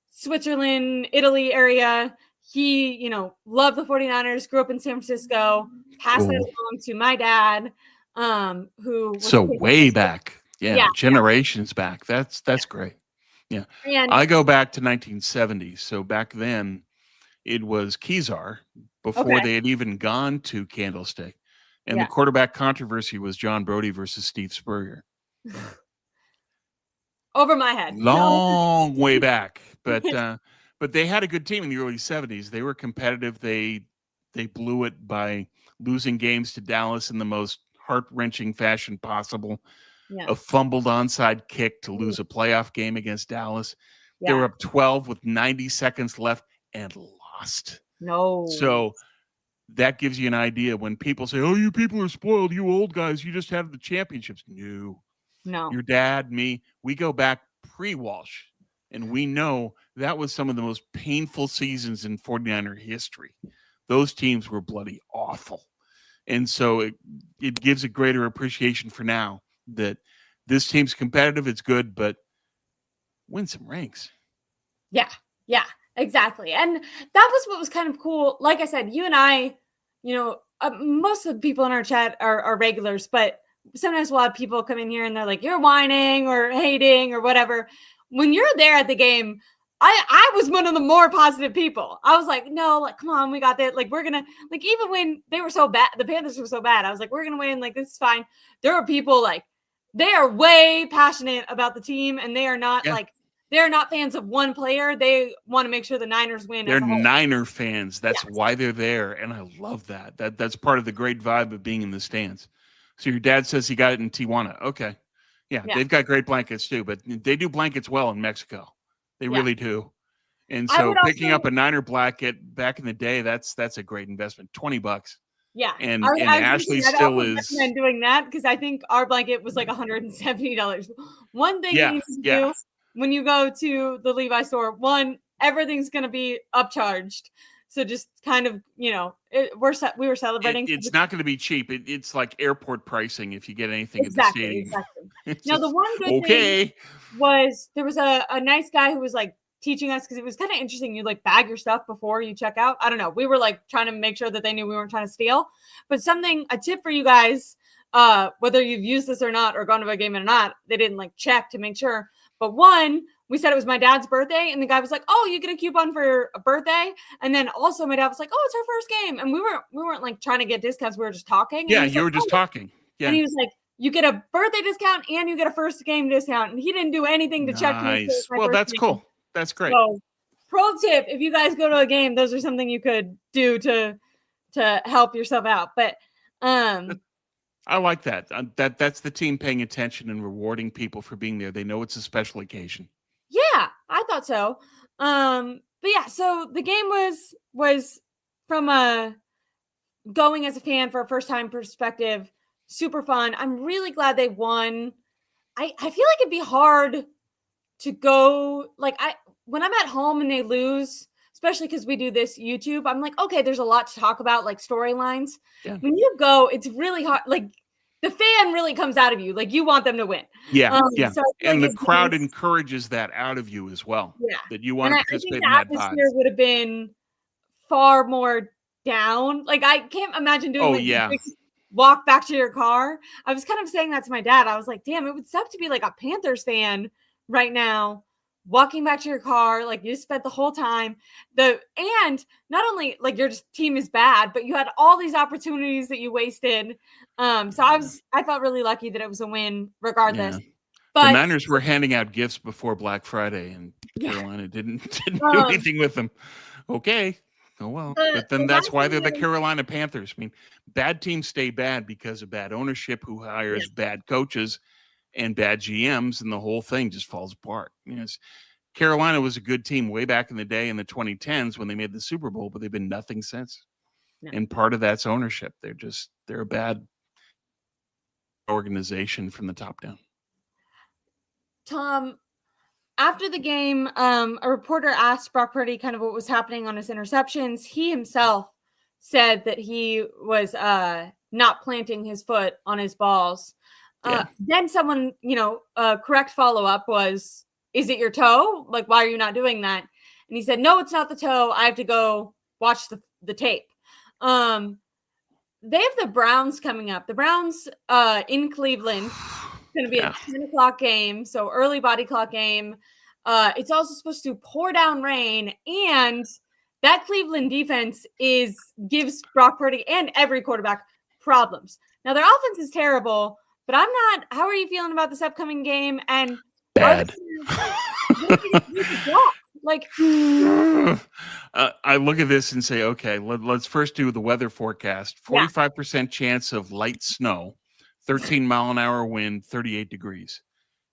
Switzerland, Italy area. He, loved the 49ers, grew up in San Francisco, passed it along to my dad, who was way back. Yeah, Yeah, generations back. That's great. Yeah. and I go back to 1970. So back then it was Kezar before okay, they had even gone to Candlestick. And the yeah. quarterback controversy was John Brody versus Steve Spurrier. Over my head. No. Long way back. But they had a good team in the early 70s. They were competitive. They blew it by losing games to Dallas in the most heart-wrenching fashion possible. Yeah. A fumbled onside kick to lose a playoff game against Dallas. They were Yeah. up 12 with 90 seconds left and lost. No. So that gives you an idea when people say, "Oh, you people are spoiled, you old guys, you just had the championships." No. No. Your dad, me, we go back pre-Walsh, and we know that was some of the most painful seasons in 49er history. Those teams were bloody awful. And so it gives a greater appreciation for now that this team's competitive, it's good, but win some rings. Yeah. Yeah. Exactly. And that was what was kind of cool. Like I said, you and I, most of the people in our chat are regulars, but sometimes we'll have people come in here and they're like, you're whining or hating or whatever. When you're there at the game, I was one of the more positive people. I was like, no, like, come on, we got that. Like, we're going to, like, even when they were so bad, the Panthers were so bad, I was like, we're going to win. Like, this is fine. There are people like, they are way passionate about the team and they are not Yeah. like, they're not fans of one player. They want to make sure the Niners win They're as a whole. Niner fans. That's Yes. why they're there. And I love that. That's part of the great vibe of being in the stands. So your dad says he got it in Tijuana. Okay. Yeah, they've got great blankets too, but they do blankets well in Mexico. They really do. And I so would picking also, up a Niner blanket back in the day, that's a great investment. $20. yeah. And I was gonna Ashley say, I'd still also is. recommend doing that because I think our blanket was like $170. One thing that Yeah, you need to yeah. do when you go to the Levi store, one, everything's going to be upcharged. So just kind of, we were celebrating. It's not going to be cheap. It's like airport pricing if you get anything at the Exactly. stadium. It's Now, the just, one good thing okay. was there was a nice guy who was like teaching us because it was kind of interesting. You like bag your stuff before you check out. I don't know. We were like trying to make sure that they knew we weren't trying to steal. But a tip for you guys, whether you've used this or not or gone to a game or not, they didn't like check to make sure. But one, we said it was my dad's birthday, and the guy was like, "Oh, you get a coupon for a birthday." And then also my dad was like, "Oh, it's our first game," and we weren't like trying to get discounts. We were just talking. Yeah, you were just talking. Yeah. And he was like, you get a birthday discount and you get a first game discount. And he didn't do anything to check to make sure it's my Well, first that's game. cool. That's great. So, pro tip: if you guys go to a game, those are something you could do to help yourself out. But I like that. That's the team paying attention and rewarding people for being there. They know it's a special occasion. yeah, I thought so. But yeah, so the game was from a going as a fan for a first time perspective, super fun. I'm really glad they won. I feel like it'd be hard to go when I'm at home and they lose, especially because we do this YouTube, I'm like, okay, there's a lot to talk about, like storylines. Yeah. When you go, it's really hard. Like the fan really comes out of you. Like you want them to win. Yeah. Yeah. So and the crowd encourages that out of you as well. Yeah. That you want to participate in the that vibe. atmosphere would have been far more down. Like I can't imagine doing walk back to your car. I was kind of saying that to my dad. I was like, damn, it would suck to be like a Panthers fan right now, walking back to your car, like you spent the whole time. And not only like your team is bad, but you had all these opportunities that you wasted. So I felt really lucky that it was a win regardless. Yeah. But the Niners were handing out gifts before Black Friday, and Carolina didn't do anything with them. Okay. Oh, well. But then that's why they're the Carolina Panthers. I mean, bad teams stay bad because of bad ownership who hires bad coaches and bad GMs, and the whole thing just falls apart. Carolina was a good team way back in the day in the 2010s when they made the Super Bowl, but they've been nothing since. No. And part of that's ownership. They're a bad organization from the top down. Tom, after the game, a reporter asked Brock Purdy kind of what was happening on his interceptions. He himself said that he was not planting his foot on his balls. Then someone, correct follow-up was, is it your toe? Like, why are you not doing that? And he said, no, it's not the toe. I have to go watch the tape. They have the Browns coming up. The Browns in Cleveland. going to be a 10 o'clock game, so early body clock game. It's also supposed to pour down rain, and that Cleveland defense gives Brock Purdy and every quarterback problems. Now, their offense is terrible, but I'm not. How are you feeling about this upcoming game? And bad. Like, I look at this and say, okay, let's first do the weather forecast. 45% chance of light snow, 13-mile-an-hour wind, 38 degrees.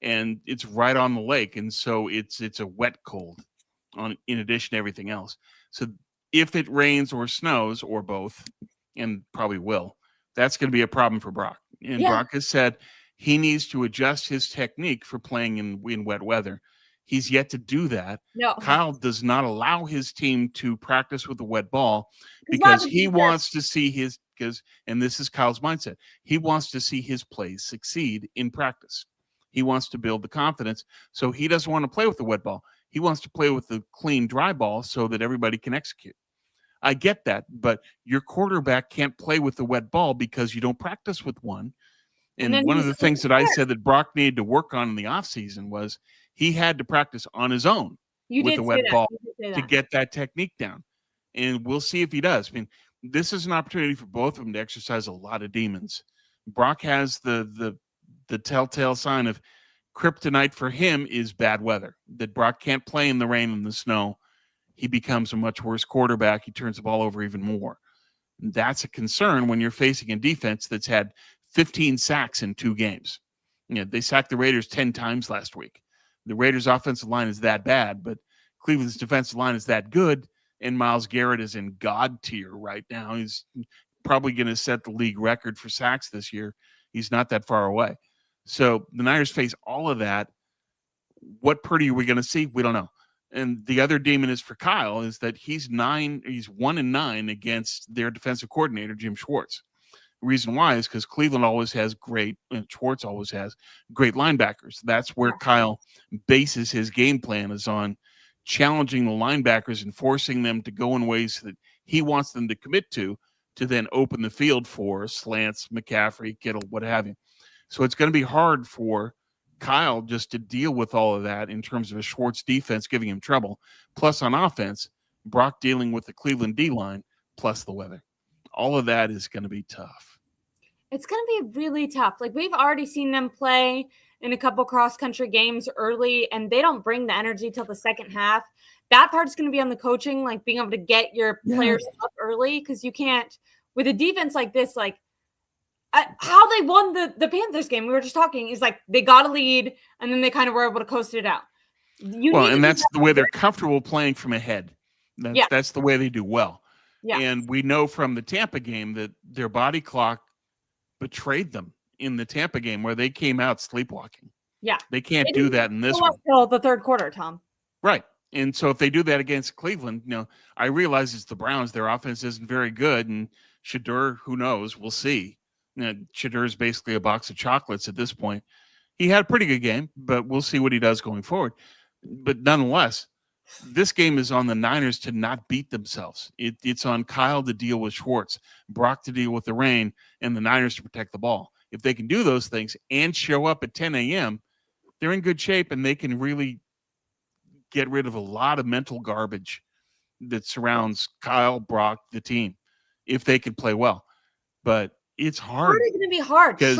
And it's right on the lake. And so it's a wet cold in addition to everything else. So if it rains or snows or both, and probably will, that's going to be a problem for Brock. And Brock has said he needs to adjust his technique for playing in wet weather. He's yet to do that. No. Kyle does not allow his team to practice with the wet ball because he wants to see and this is Kyle's mindset. He wants to see his plays succeed in practice. He wants to build the confidence. So he doesn't want to play with the wet ball. He wants to play with the clean, dry ball so that everybody can execute. I get that, but your quarterback can't play with the wet ball because you don't practice with one. And one of the things that I said that Brock needed to work on in the offseason was he had to practice on his own with the wet ball to get that technique down. And we'll see if he does. I mean, this is an opportunity for both of them to exercise a lot of demons. Brock has the telltale sign of kryptonite for him is bad weather, that Brock can't play in the rain and the snow. He becomes a much worse quarterback. He turns the ball over even more. That's a concern when you're facing a defense that's had 15 sacks in 2 games. They sacked the Raiders 10 times last week. The Raiders' offensive line is that bad, but Cleveland's defensive line is that good, and Myles Garrett is in God tier right now. He's probably going to set the league record for sacks this year. He's not that far away. So the Niners face all of that. What Purdy are we going to see? We don't know. And the other demon is for Kyle is that he's 1-9 against their defensive coordinator, Jim Schwartz. The reason why is because Cleveland always has Schwartz always has great linebackers. That's where Kyle bases his game plan, is on challenging the linebackers and forcing them to go in ways that he wants them to commit to then open the field for slants, McCaffrey, Kittle, what have you. So it's going to be hard for Kyle just to deal with all of that in terms of a Schwartz defense giving him trouble. Plus on offense, Brock dealing with the Cleveland D-line, plus the weather. All of that is going to be tough. It's going to be really tough. Like, we've already seen them play in a couple cross-country games early, and they don't bring the energy till the second half. That part's going to be on the coaching, like being able to get your players up early, because you can't, with a defense like this, like, how they won the Panthers game, we were just talking, is like they got a lead, and then they kind of were able to coast it out. And that's the way they're comfortable playing from ahead. That's the way they do well. Yeah. And we know from the Tampa game that their body clock betrayed them in the Tampa game, where they came out sleepwalking. Yeah. They can't do that in this one. Until the third quarter, Tom. Right. And so if they do that against Cleveland, I realize it's the Browns. Their offense isn't very good. And Shedeur, who knows? We'll see. Shedeur is basically a box of chocolates at this point. He had a pretty good game, but we'll see what he does going forward. But nonetheless, this game is on the Niners to not beat themselves. It's on Kyle to deal with Schwartz, Brock to deal with the rain, and the Niners to protect the ball. If they can do those things and show up at 10 a.m., they're in good shape, and they can really get rid of a lot of mental garbage that surrounds Kyle, Brock, the team, if they can play well. But it's hard. It's going to be hard because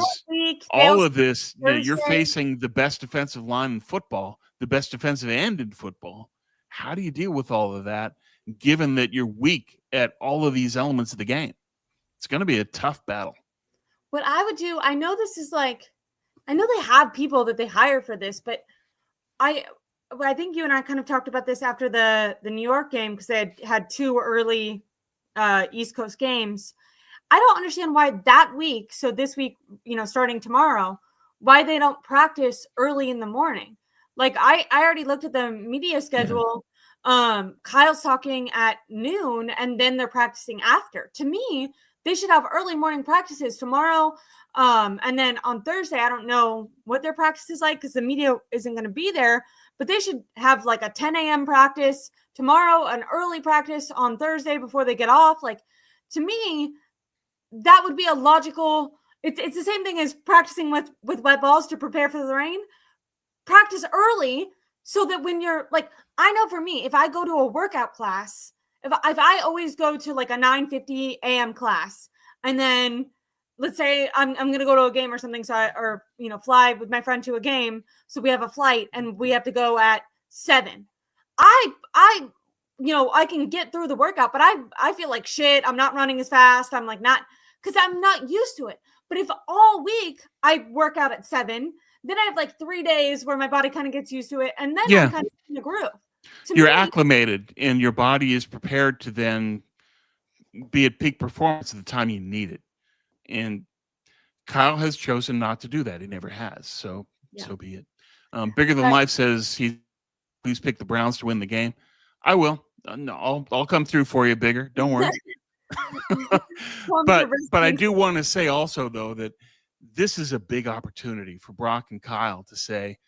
all of this, you're facing the best defensive line in football, the best defensive end in football. How do you deal with all of that, given that you're weak at all of these elements of the game? It's going to be a tough battle. What I would do, I know this is like, I know they have people that they hire for this, but I think you and I kind of talked about this after the New York game, because they had 2 early East Coast games. I don't understand why that week, so this week, starting tomorrow, why they don't practice early in the morning. Like, I already looked at the media schedule. Kyle's talking at noon, and then they're practicing after. To me, they should have early morning practices tomorrow. And then on Thursday, I don't know what their practice is like, because the media isn't going to be there, but they should have like a 10 a.m. practice tomorrow, an early practice on Thursday before they get off. Like, to me, that would be a logical It's the same thing as practicing with wet balls to prepare for the rain. Practice early so that when you're like, I know for me, if I go to a workout class, if I always go to like a 9:50 a.m. class, and then let's say I'm going to go to a game or something, or fly with my friend to a game, so we have a flight and we have to go at 7. I I can get through the workout, but I feel like shit. I'm not running as fast. I'm like not, because I'm not used to it. But if all week I work out at 7, then I have like 3 days where my body kind of gets used to it, and then I'm kind of in the groove. You're acclimated, and your body is prepared to then be at peak performance at the time you need it. And Kyle has chosen not to do that. He never has. So be it. Bigger Than Life says please pick the Browns to win the game. I will. No, I'll come through for you, Bigger. Don't worry. but I do want to say also, though, that this is a big opportunity for Brock and Kyle to say,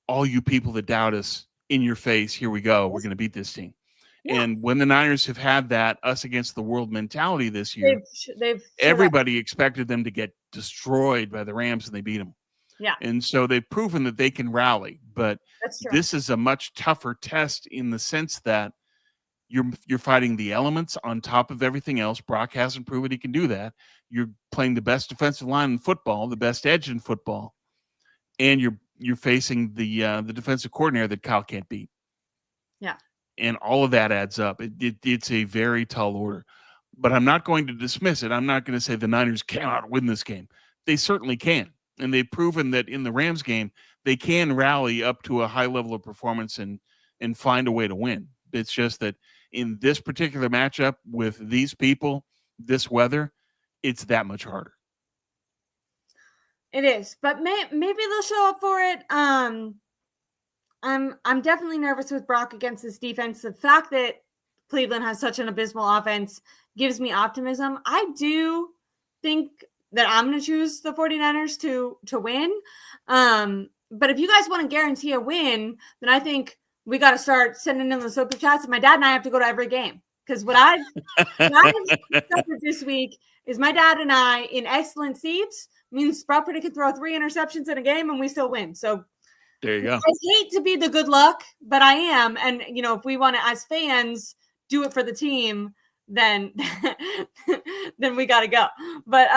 all you people that doubt us, in your face, here we go. We're going to beat this team. Yeah. And when the Niners have had that us against the world mentality this year, everybody expected them to get destroyed by the Rams, and they beat them. Yeah. And so they've proven that they can rally. But this is a much tougher test in the sense that you're fighting the elements on top of everything else. Brock hasn't proven he can do that. You're playing the best defensive line in football, the best edge in football, and you're facing the defensive coordinator that Kyle can't beat. Yeah. And all of that adds up. It's a very tall order. But I'm not going to dismiss it. I'm not going to say the Niners cannot win this game. They certainly can. And they've proven that in the Rams game, they can rally up to a high level of performance and find a way to win. It's just that in this particular matchup with these people, this weather, it's that much harder. It is, but maybe they'll show up for it. I'm definitely nervous with Brock against this defense. The fact that Cleveland has such an abysmal offense gives me optimism. I do think that I'm going to choose the 49ers to win. But if you guys want to guarantee a win, then I think we got to start sending in the super chats. And my dad and I have to go to every game, because what I've discovered this week is my dad and I in excellent seats means Brock Purdy could throw 3 interceptions in a game and we still win. So there you go. I hate to be the good luck, but I am. And, if we want to, as fans, do it for the team, then then we got to go. But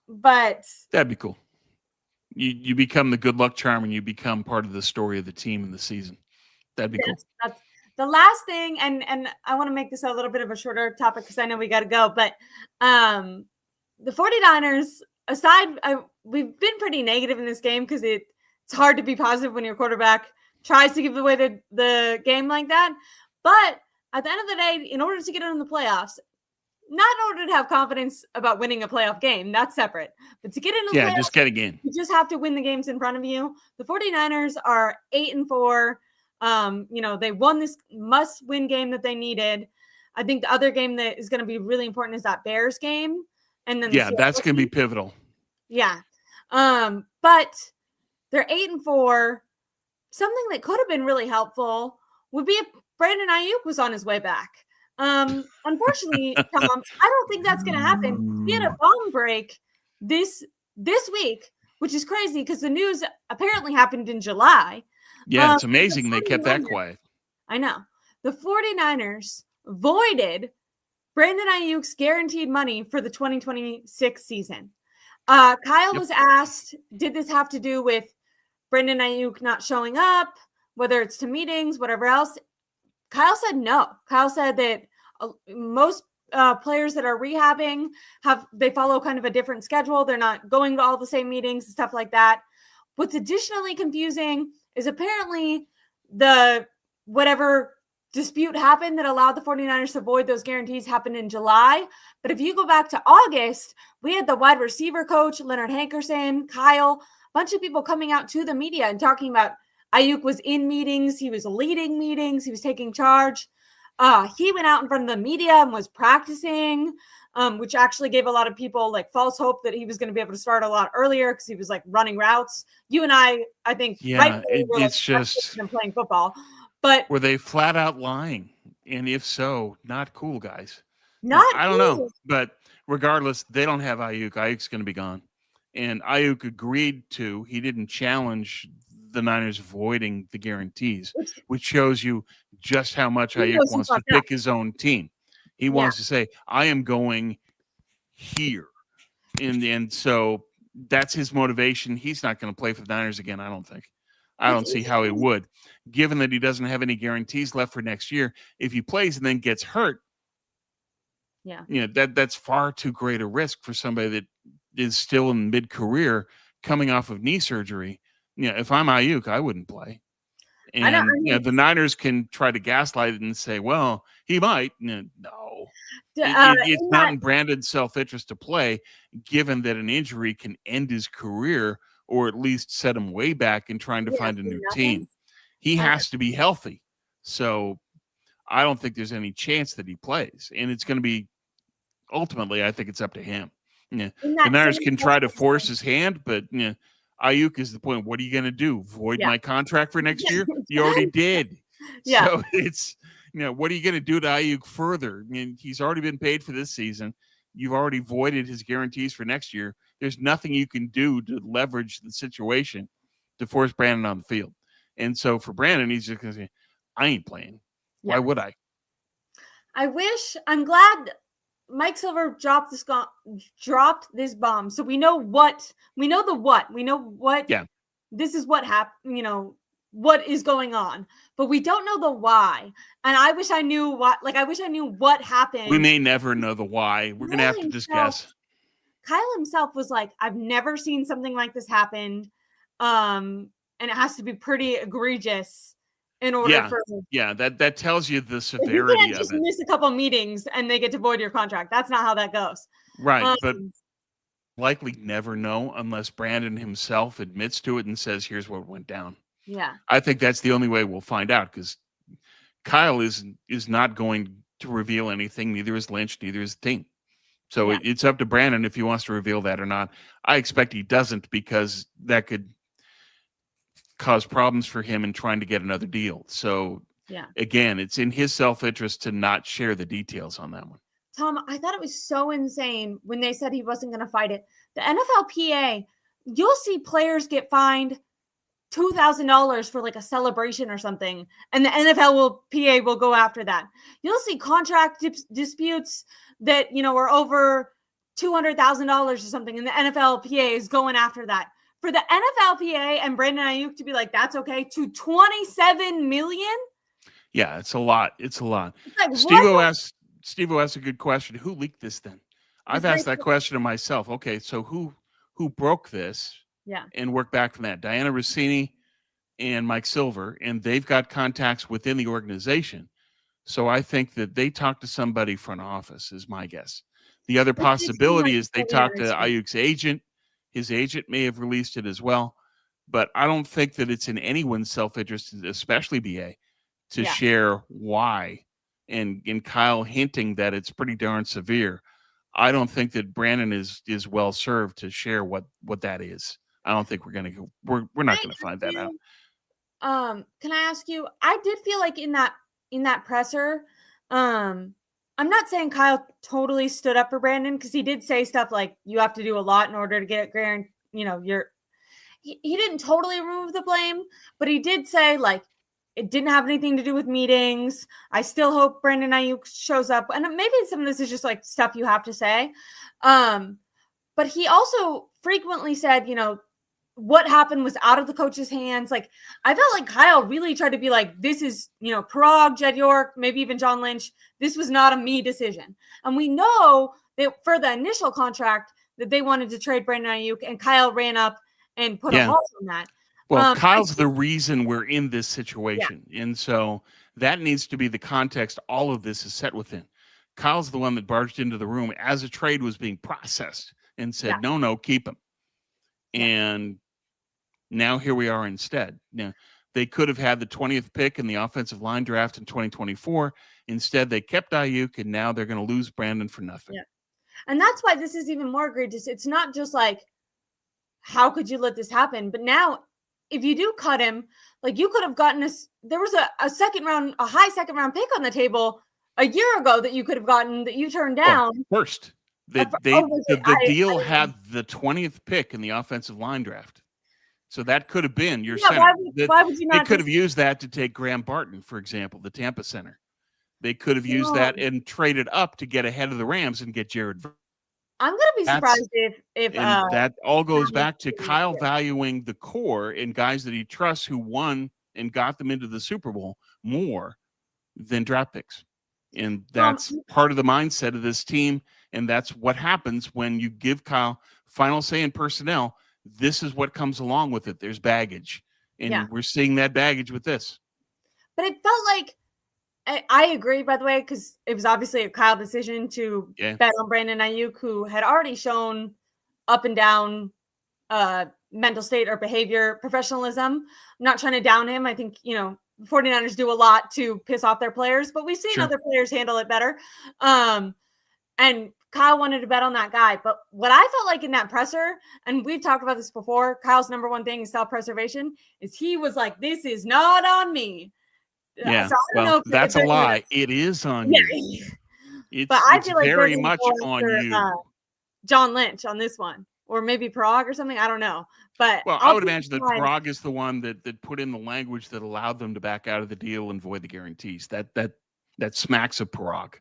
but that'd be cool. You become the good luck charm, and you become part of the story of the team in the season. That'd be cool. That's the last thing, and I want to make this a little bit of a shorter topic because I know we got to go. But the 49ers, we've been pretty negative in this game because it's hard to be positive when your quarterback tries to give away the game like that. But at the end of the day, in order to get in the playoffs, not in order to have confidence about winning a playoff game, that's separate. But to get into the playoffs, just get a game. You just have to win the games in front of you. The 49ers are 8-4. They won this must-win game that they needed. I think the other game that is going to be really important is that Bears game. And then that's going to be pivotal. Yeah. But they're 8-4. Something that could have been really helpful would be if Brandon Aiyuk was on his way back. Unfortunately, Tom, I don't think that's going to happen. He had a bone break this week, which is crazy because the news apparently happened in July. Yeah, it's amazing they kept that quiet. I know. The 49ers voided Brandon Aiyuk's guaranteed money for the 2026 season. Kyle was asked, did this have to do with Brandon Aiyuk not showing up, whether it's to meetings, whatever else? Kyle said no. Kyle said that most players that are rehabbing they follow kind of a different schedule. They're not going to all the same meetings and stuff like that. What's additionally confusing is apparently the whatever dispute happened that allowed the 49ers to void those guarantees happened in July. But if you go back to August, we had the wide receiver coach, Leonard Hankerson, Kyle, a bunch of people coming out to the media and talking about Aiyuk was in meetings. He was leading meetings. He was taking charge. He went out in front of the media and was practicing, which actually gave a lot of people like false hope that he was going to be able to start a lot earlier because he was like running routes. You and I think, it's just playing football. But were they flat out lying? And if so, not cool, guys. Not I don't know. But regardless, they don't have Aiyuk. Aiyuk's going to be gone. And Aiyuk agreed to, he didn't challenge the Niners voiding the guarantees, which shows you just how much Aiyuk wants to pick his own team. He wants to say, I am going here. And so that's his motivation. He's not going to play for the Niners again, I don't think. I don't see how he would. Given that he doesn't have any guarantees left for next year, if he plays and then gets hurt, that's far too great a risk for somebody that is still in mid-career coming off of knee surgery. If I'm Aiyuk, I wouldn't play. And the Niners can try to gaslight it and say, well, he might. No. It's not in Brandon's self-interest to play, given that an injury can end his career or at least set him way back in trying to find a new team. He has to be healthy. So I don't think there's any chance that he plays. And it's going to be, ultimately, I think it's up to him. The Niners can try to force his hand, but Aiyuk is the point. What are you going to do? Void my contract for next year? You already did. So it's, what are you going to do to Aiyuk further? He's already been paid for this season. You've already voided his guarantees for next year. There's nothing you can do to leverage the situation to force Brandon on the field. And so for Brandon, he's just going to say, I ain't playing. Why would I? I'm glad Mike Silver dropped this bomb. So we know what. This is what happened, what is going on, but we don't know the why. And I wish I knew what happened. We may never know the why. We're going to have to just guess. Kyle himself was like, I've never seen something like this happen. And it has to be pretty egregious in order for that tells you the severity you can't just miss a couple meetings and they get to void your contract. That's not how that goes. Right. But likely never know unless Brandon himself admits to it and says, here's what went down. Yeah. I think that's the only way we'll find out, because Kyle is not going to reveal anything. Neither is Lynch, neither is the team. So it's up to Brandon if he wants to reveal that or not. I expect he doesn't, because that could cause problems for him in trying to get another deal. So again, it's in his self-interest to not share the details on that one. Tom, I thought it was so insane when they said he wasn't going to fight it. The NFLPA, you'll see players get fined $2,000 for like a celebration or something, and the NFLPA will go after that. You'll see contract disputes that, are over $200,000 or something, and the NFLPA is going after that. For the NFLPA and Brandon Aiyuk to be like, that's okay, to $27 million? Yeah, it's a lot. It's like, Steve-O asked a good question. Who leaked this then? I've asked that question to myself. Okay, so who broke this? And work back from that. Diana Rossini and Mike Silver, and they've got contacts within the organization. So I think that they talked to somebody front office, is my guess. The other possibility is they talked to Aiyuk's agent. His agent may have released it as well. But I don't think that it's in anyone's self-interest, especially BA, to share why. And Kyle hinting that it's pretty darn severe. I don't think that Brandon is well served to share what that is. I don't think we're not gonna find that out. Can I ask you? I did feel like in that presser, I'm not saying Kyle totally stood up for Brandon, because he did say stuff like, you have to do a lot in order to get it. He didn't totally remove the blame, but he did say, like, it didn't have anything to do with meetings. I still hope Brandon Aiyuk shows up. And maybe some of this is just like stuff you have to say. But he also frequently said, what happened was out of the coach's hands. Like, I felt like Kyle really tried to be like, this is, Parag, Jed York, maybe even John Lynch. This was not a me decision. And we know that for the initial contract that they wanted to trade Brandon Aiyuk, and Kyle ran up and put a halt on that. Well, Kyle's the reason we're in this situation. And so that needs to be the context all of this is set within. Kyle's the one that barged into the room as a trade was being processed and said, no, keep him. And now here we are instead. Now, they could have had the 20th pick in the offensive line draft in 2024. Instead, they kept Aiyuk, and now they're going to lose Brandon for nothing. Yeah. And that's why this is even more egregious. It's not just like, how could you let this happen? But now, if you do cut him, like, you could have gotten there was a high second round pick on the table a year ago that you could have gotten that you turned down. First. The deal had the 20th pick in the offensive line draft. So that could have been your center. Why would you They not could have used that to take Graham Barton, for example, the Tampa center. They could have used that and traded up to get ahead of the Rams and get Jared. I'm gonna be surprised if that all goes back to Kyle valuing the core and guys that he trusts who won and got them into the Super Bowl more than draft picks. And that's part of the mindset of this team. And that's what happens when you give Kyle final say in personnel. This is what comes along with it. There's baggage. And we're seeing that baggage with this. But it felt like, I agree, by the way, because it was obviously a Kyle decision to bet on Brandon Aiyuk, who had already shown up and down mental state or behavior, professionalism. I'm not trying to down him. I think, 49ers do a lot to piss off their players, but we've seen other players handle it better. And Kyle wanted to bet on that guy. But what I felt like in that presser, and we've talked about this before, Kyle's number one thing is self-preservation, is he was like, this is not on me. Yeah, so that's a lie. It is on you. But I feel like very much on you. John Lynch on this one, or maybe Prague or something. I don't know. But I would imagine that Prague is the one that put in the language that allowed them to back out of the deal and void the guarantees. That smacks of Prague.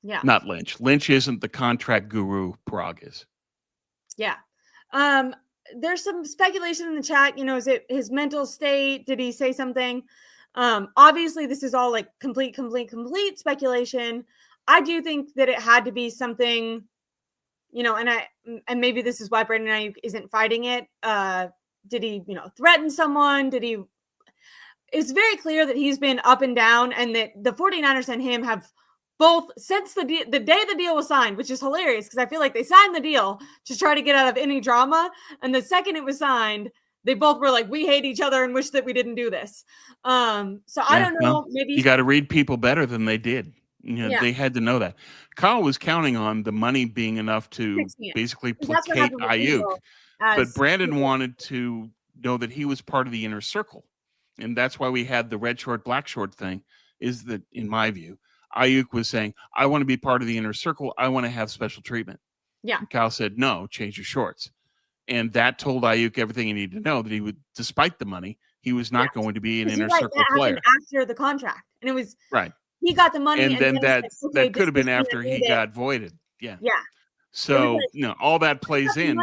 Yeah, not Lynch. Lynch isn't the contract guru. Prague is. Yeah. There's some speculation in the chat. Is it his mental state? Did he say something? Obviously this is all like complete speculation. I do think that it had to be something, and maybe this is why Brandon Aiyuk isn't fighting it. Did he, threaten someone? It's very clear that he's been up and down, and that the 49ers and him have both since the day the deal was signed, which is hilarious because I feel like they signed the deal to try to get out of any drama. And the second it was signed, they both were like, we hate each other and wish that we didn't do this. I don't know. Maybe you got to read people better than they did. They had to know that. Kyle was counting on the money being enough to basically placate Aiyuk. But Brandon wanted to know that he was part of the inner circle. And that's why we had the red short, black short thing, is that, in my view, Aiyuk was saying, I want to be part of the inner circle. I want to have special treatment. Yeah. And Kyle said, no, change your shorts. And that told Aiyuk everything he needed to know, that he would, despite the money, he was not going to be an inner circle player. After the contract. And it was right. He got the money. And then that could have been after he got voided. Yeah. Yeah. So, all that plays in.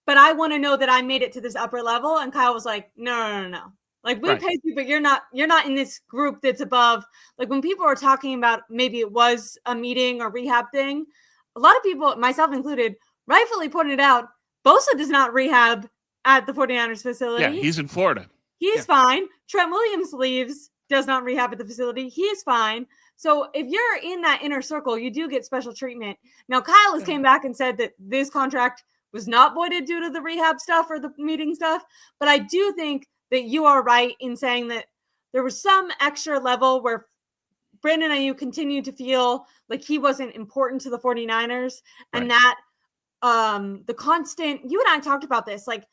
But I want to know that I made it to this upper level. And Kyle was like, no. Like, we paid you, but you're not in this group that's above. Like, when people are talking about maybe it was a meeting or rehab thing, a lot of people, myself included, rightfully pointed out, Bosa does not rehab at the 49ers facility. Yeah, he's in Florida. He's fine. Trent Williams leaves, does not rehab at the facility. He is fine. So if you're in that inner circle, you do get special treatment. Now, Kyle has came back and said that this contract was not voided due to the rehab stuff or the meeting stuff. But I do think that you are right in saying that there was some extra level where Brandon Aiyuk continued to feel like he wasn't important to the 49ers. And that the constant, you and I talked about this, like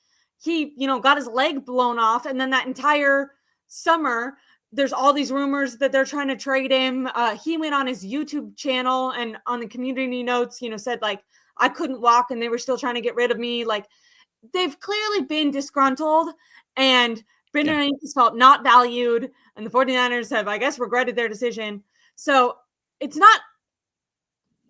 he, got his leg blown off. And then that entire summer, there's all these rumors that they're trying to trade him. He went on his YouTube channel and on the community notes, said like, I couldn't walk and they were still trying to get rid of me. Like, they've clearly been disgruntled, and Brandon Aiyuk has felt not valued, and the 49ers have, I guess, regretted their decision. So it's not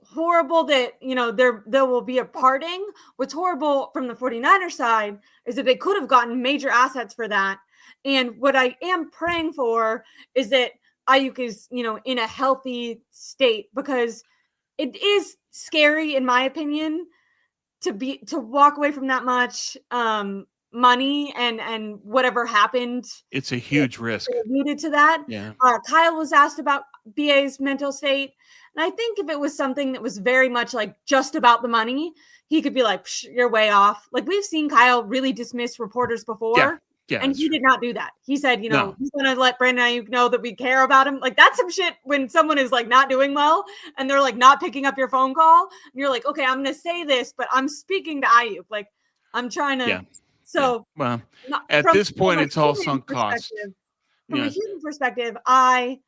horrible that, there will be a parting. What's horrible from the 49ers side is that they could have gotten major assets for that. And what I am praying for is that Aiyuk is, in a healthy state, because it is scary, in my opinion, to walk away from that much money and whatever happened. It's a huge risk. Alluded to that. Yeah. Kyle was asked about BA's mental state. And I think if it was something that was very much like just about the money, he could be like, you're way off. Like, we've seen Kyle really dismiss reporters before. Yeah, and he did not do that. He said, he's going to let Brandon Aiyuk know that we care about him. Like, that's some shit when someone is like not doing well and they're like not picking up your phone call. And you're like, okay, I'm going to say this, but I'm speaking to Aiyuk. Like, I'm trying to. Yeah. So, well, at this point, it's all sunk cost. From a human perspective, I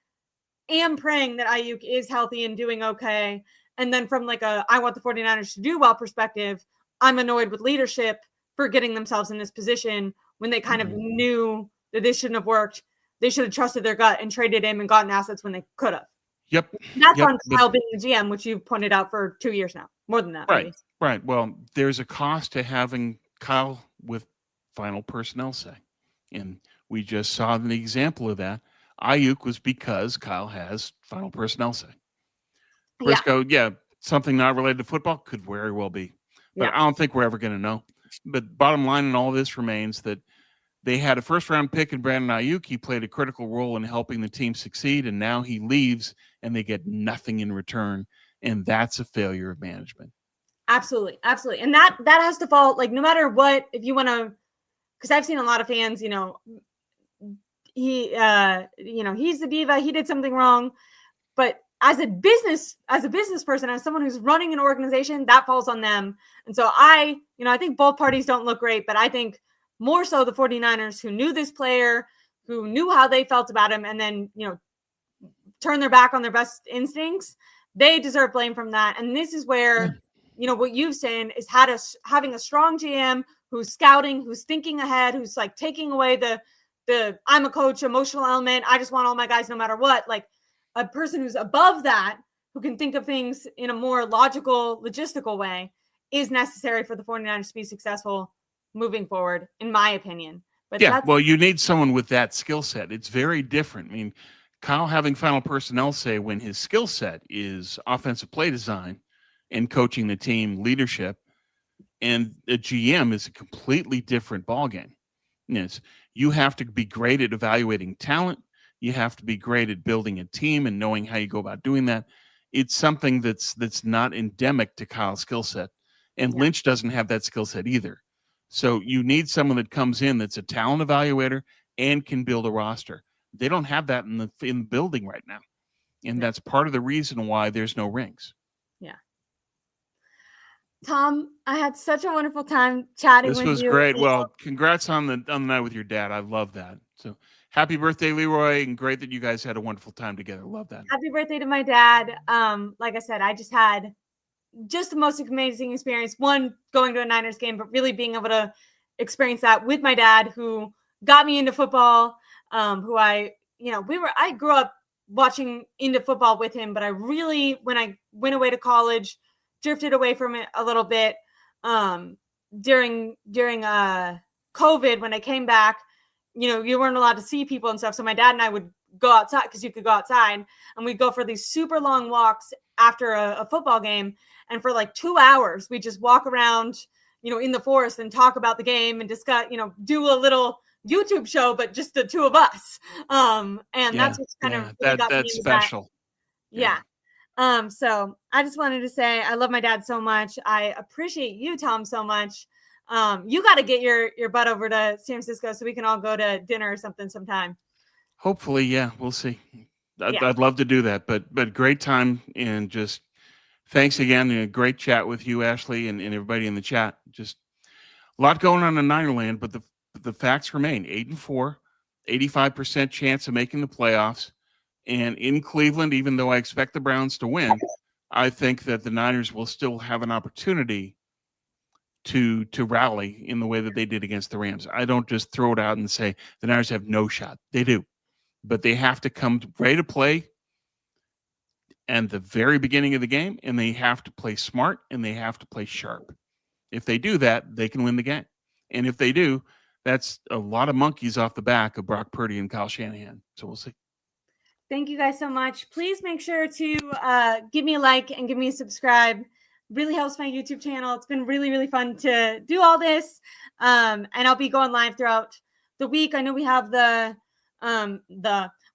am praying that Aiyuk is healthy and doing okay. And then from like I want the 49ers to do well perspective, I'm annoyed with leadership for getting themselves in this position when they kind of knew that this shouldn't have worked. They should have trusted their gut and traded him and gotten assets when they could have. Yep. That's on Kyle being the GM, which you've pointed out for 2 years now. More than that, right. maybe. Right. Well, there's a cost to having Kyle with final personnel say. And we just saw an example of that. Aiyuk was because Kyle has final personnel say. Briscoe, something not related to football could very well be. But I don't think we're ever going to know. But bottom line in all this remains that they had a first-round pick in Brandon Aiyuk. He played a critical role in helping the team succeed, and now he leaves, and they get nothing in return, and that's a failure of management. Absolutely, absolutely, and that has to fall. Like, no matter what, if you want to, because I've seen a lot of fans, he, he's the diva. He did something wrong, but as a business person, as someone who's running an organization, that falls on them. And so I think both parties don't look great, but I think more so the 49ers, who knew this player, who knew how they felt about him, and then, turn their back on their best instincts, they deserve blame from that. And this is where, what you've said is having a strong GM who's scouting, who's thinking ahead, who's like taking away the I'm a coach emotional element. I just want all my guys no matter what. Like, a person who's above that, who can think of things in a more logical, logistical way, is necessary for the 49ers to be successful moving forward, in my opinion. But you need someone with that skill set. It's very different. I mean, Kyle having final personnel say when his skill set is offensive play design and coaching the team, leadership, and a GM is a completely different ballgame. Yes, you have to be great at evaluating talent. You have to be great at building a team and knowing how you go about doing that. It's something that's not endemic to Kyle's skill set. And Lynch doesn't have that skill set either. So you need someone that comes in that's a talent evaluator and can build a roster. They don't have that in the building right now. And that's part of the reason why there's no rings. Yeah. Tom, I had such a wonderful time chatting with you. This was great. Well, congrats on the night with your dad. I love that. So happy birthday, Leroy, and great that you guys had a wonderful time together. Love that. Happy birthday to my dad. Like I said, I just had the most amazing experience. One, going to a Niners game, but really being able to experience that with my dad, who got me into football, who I grew up watching into football with him, but I really, when I went away to college, drifted away from it a little bit during COVID. When I came back, you weren't allowed to see people and stuff. So my dad and I would go outside, because you could go outside, and we'd go for these super long walks after a football game. And for like 2 hours, we just walk around, in the forest and talk about the game and discuss, do a little YouTube show, but just the two of us. And that's what's kind of really got me into special. That. Yeah. So I just wanted to say I love my dad so much. I appreciate you, Tom, so much. You got to get your butt over to San Francisco so we can all go to dinner or something sometime. Hopefully, yeah, we'll see. I'd love to do that, but great time, and just thanks again. A great chat with you, Ashley, and everybody in the chat. Just a lot going on in Ninerland, but the facts remain: 8-4, 85% chance of making the playoffs. And in Cleveland, even though I expect the Browns to win, I think that the Niners will still have an opportunity to rally in the way that they did against the Rams. I don't just throw it out and say the Niners have no shot. They do. But they have to come ready to play at the very beginning of the game, and they have to play smart, and they have to play sharp. If they do that, they can win the game. And if they do, that's a lot of monkeys off the back of Brock Purdy and Kyle Shanahan. So we'll see. Thank you guys so much. Please make sure to give me a like and give me a subscribe. Really helps my YouTube channel. It's been really, really fun to do all this. And I'll be going live throughout the week. I know we have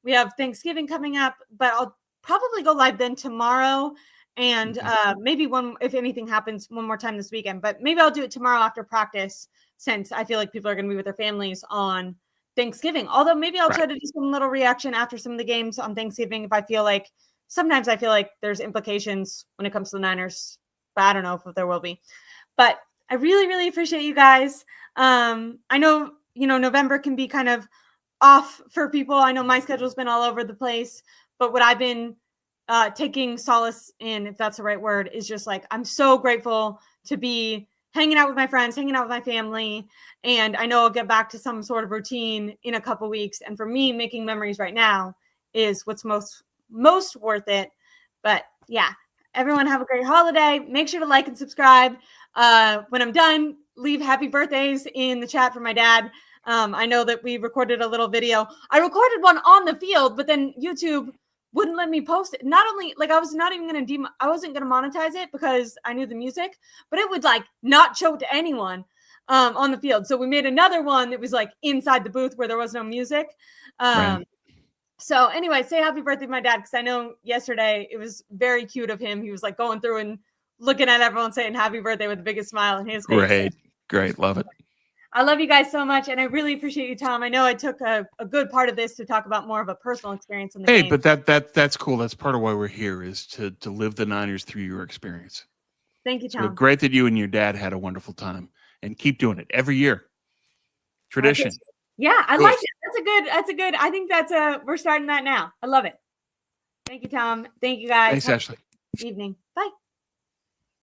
we have Thanksgiving coming up, but I'll probably go live then tomorrow. And maybe if anything happens, one more time this weekend. But maybe I'll do it tomorrow after practice, since I feel like people are going to be with their families on Thanksgiving. Although maybe I'll try to do some little reaction after some of the games on Thanksgiving, if sometimes I feel like there's implications when it comes to the Niners, but I don't know if there will be. But I really, really appreciate you guys. I know, November can be kind of off for people. I know my schedule's been all over the place, but what I've been taking solace in, if that's the right word, is just like, I'm so grateful to be hanging out with my friends, hanging out with my family. And I know I'll get back to some sort of routine in a couple weeks. And for me, making memories right now is what's most worth it. But yeah, everyone have a great holiday. Make sure to like and subscribe. When I'm done, leave happy birthdays in the chat for my dad. I know that we recorded a little video. I recorded one on the field, but then YouTube wouldn't let me post it. Not only, like, I was not even going to I wasn't going to monetize it because I knew the music, but it would like not show to anyone on the field. So we made another one that was like inside the booth where there was no music. Right. So anyway, say happy birthday to my dad, because I know yesterday it was very cute of him. He was like going through and looking at everyone saying happy birthday with the biggest smile on his face. Great. Great. Love it. I love you guys so much, and I really appreciate you, Tom. I know I took a good part of this to talk about more of a personal experience in the game. But that's cool. That's part of why we're here, is to live the Niners through your experience. Thank you, Tom. So great that you and your dad had a wonderful time, and keep doing it every year. Tradition. Yeah, I like it. That's a good. I think we're starting that now. I love it. Thank you, Tom. Thank you guys. Thanks, Ashley. Evening.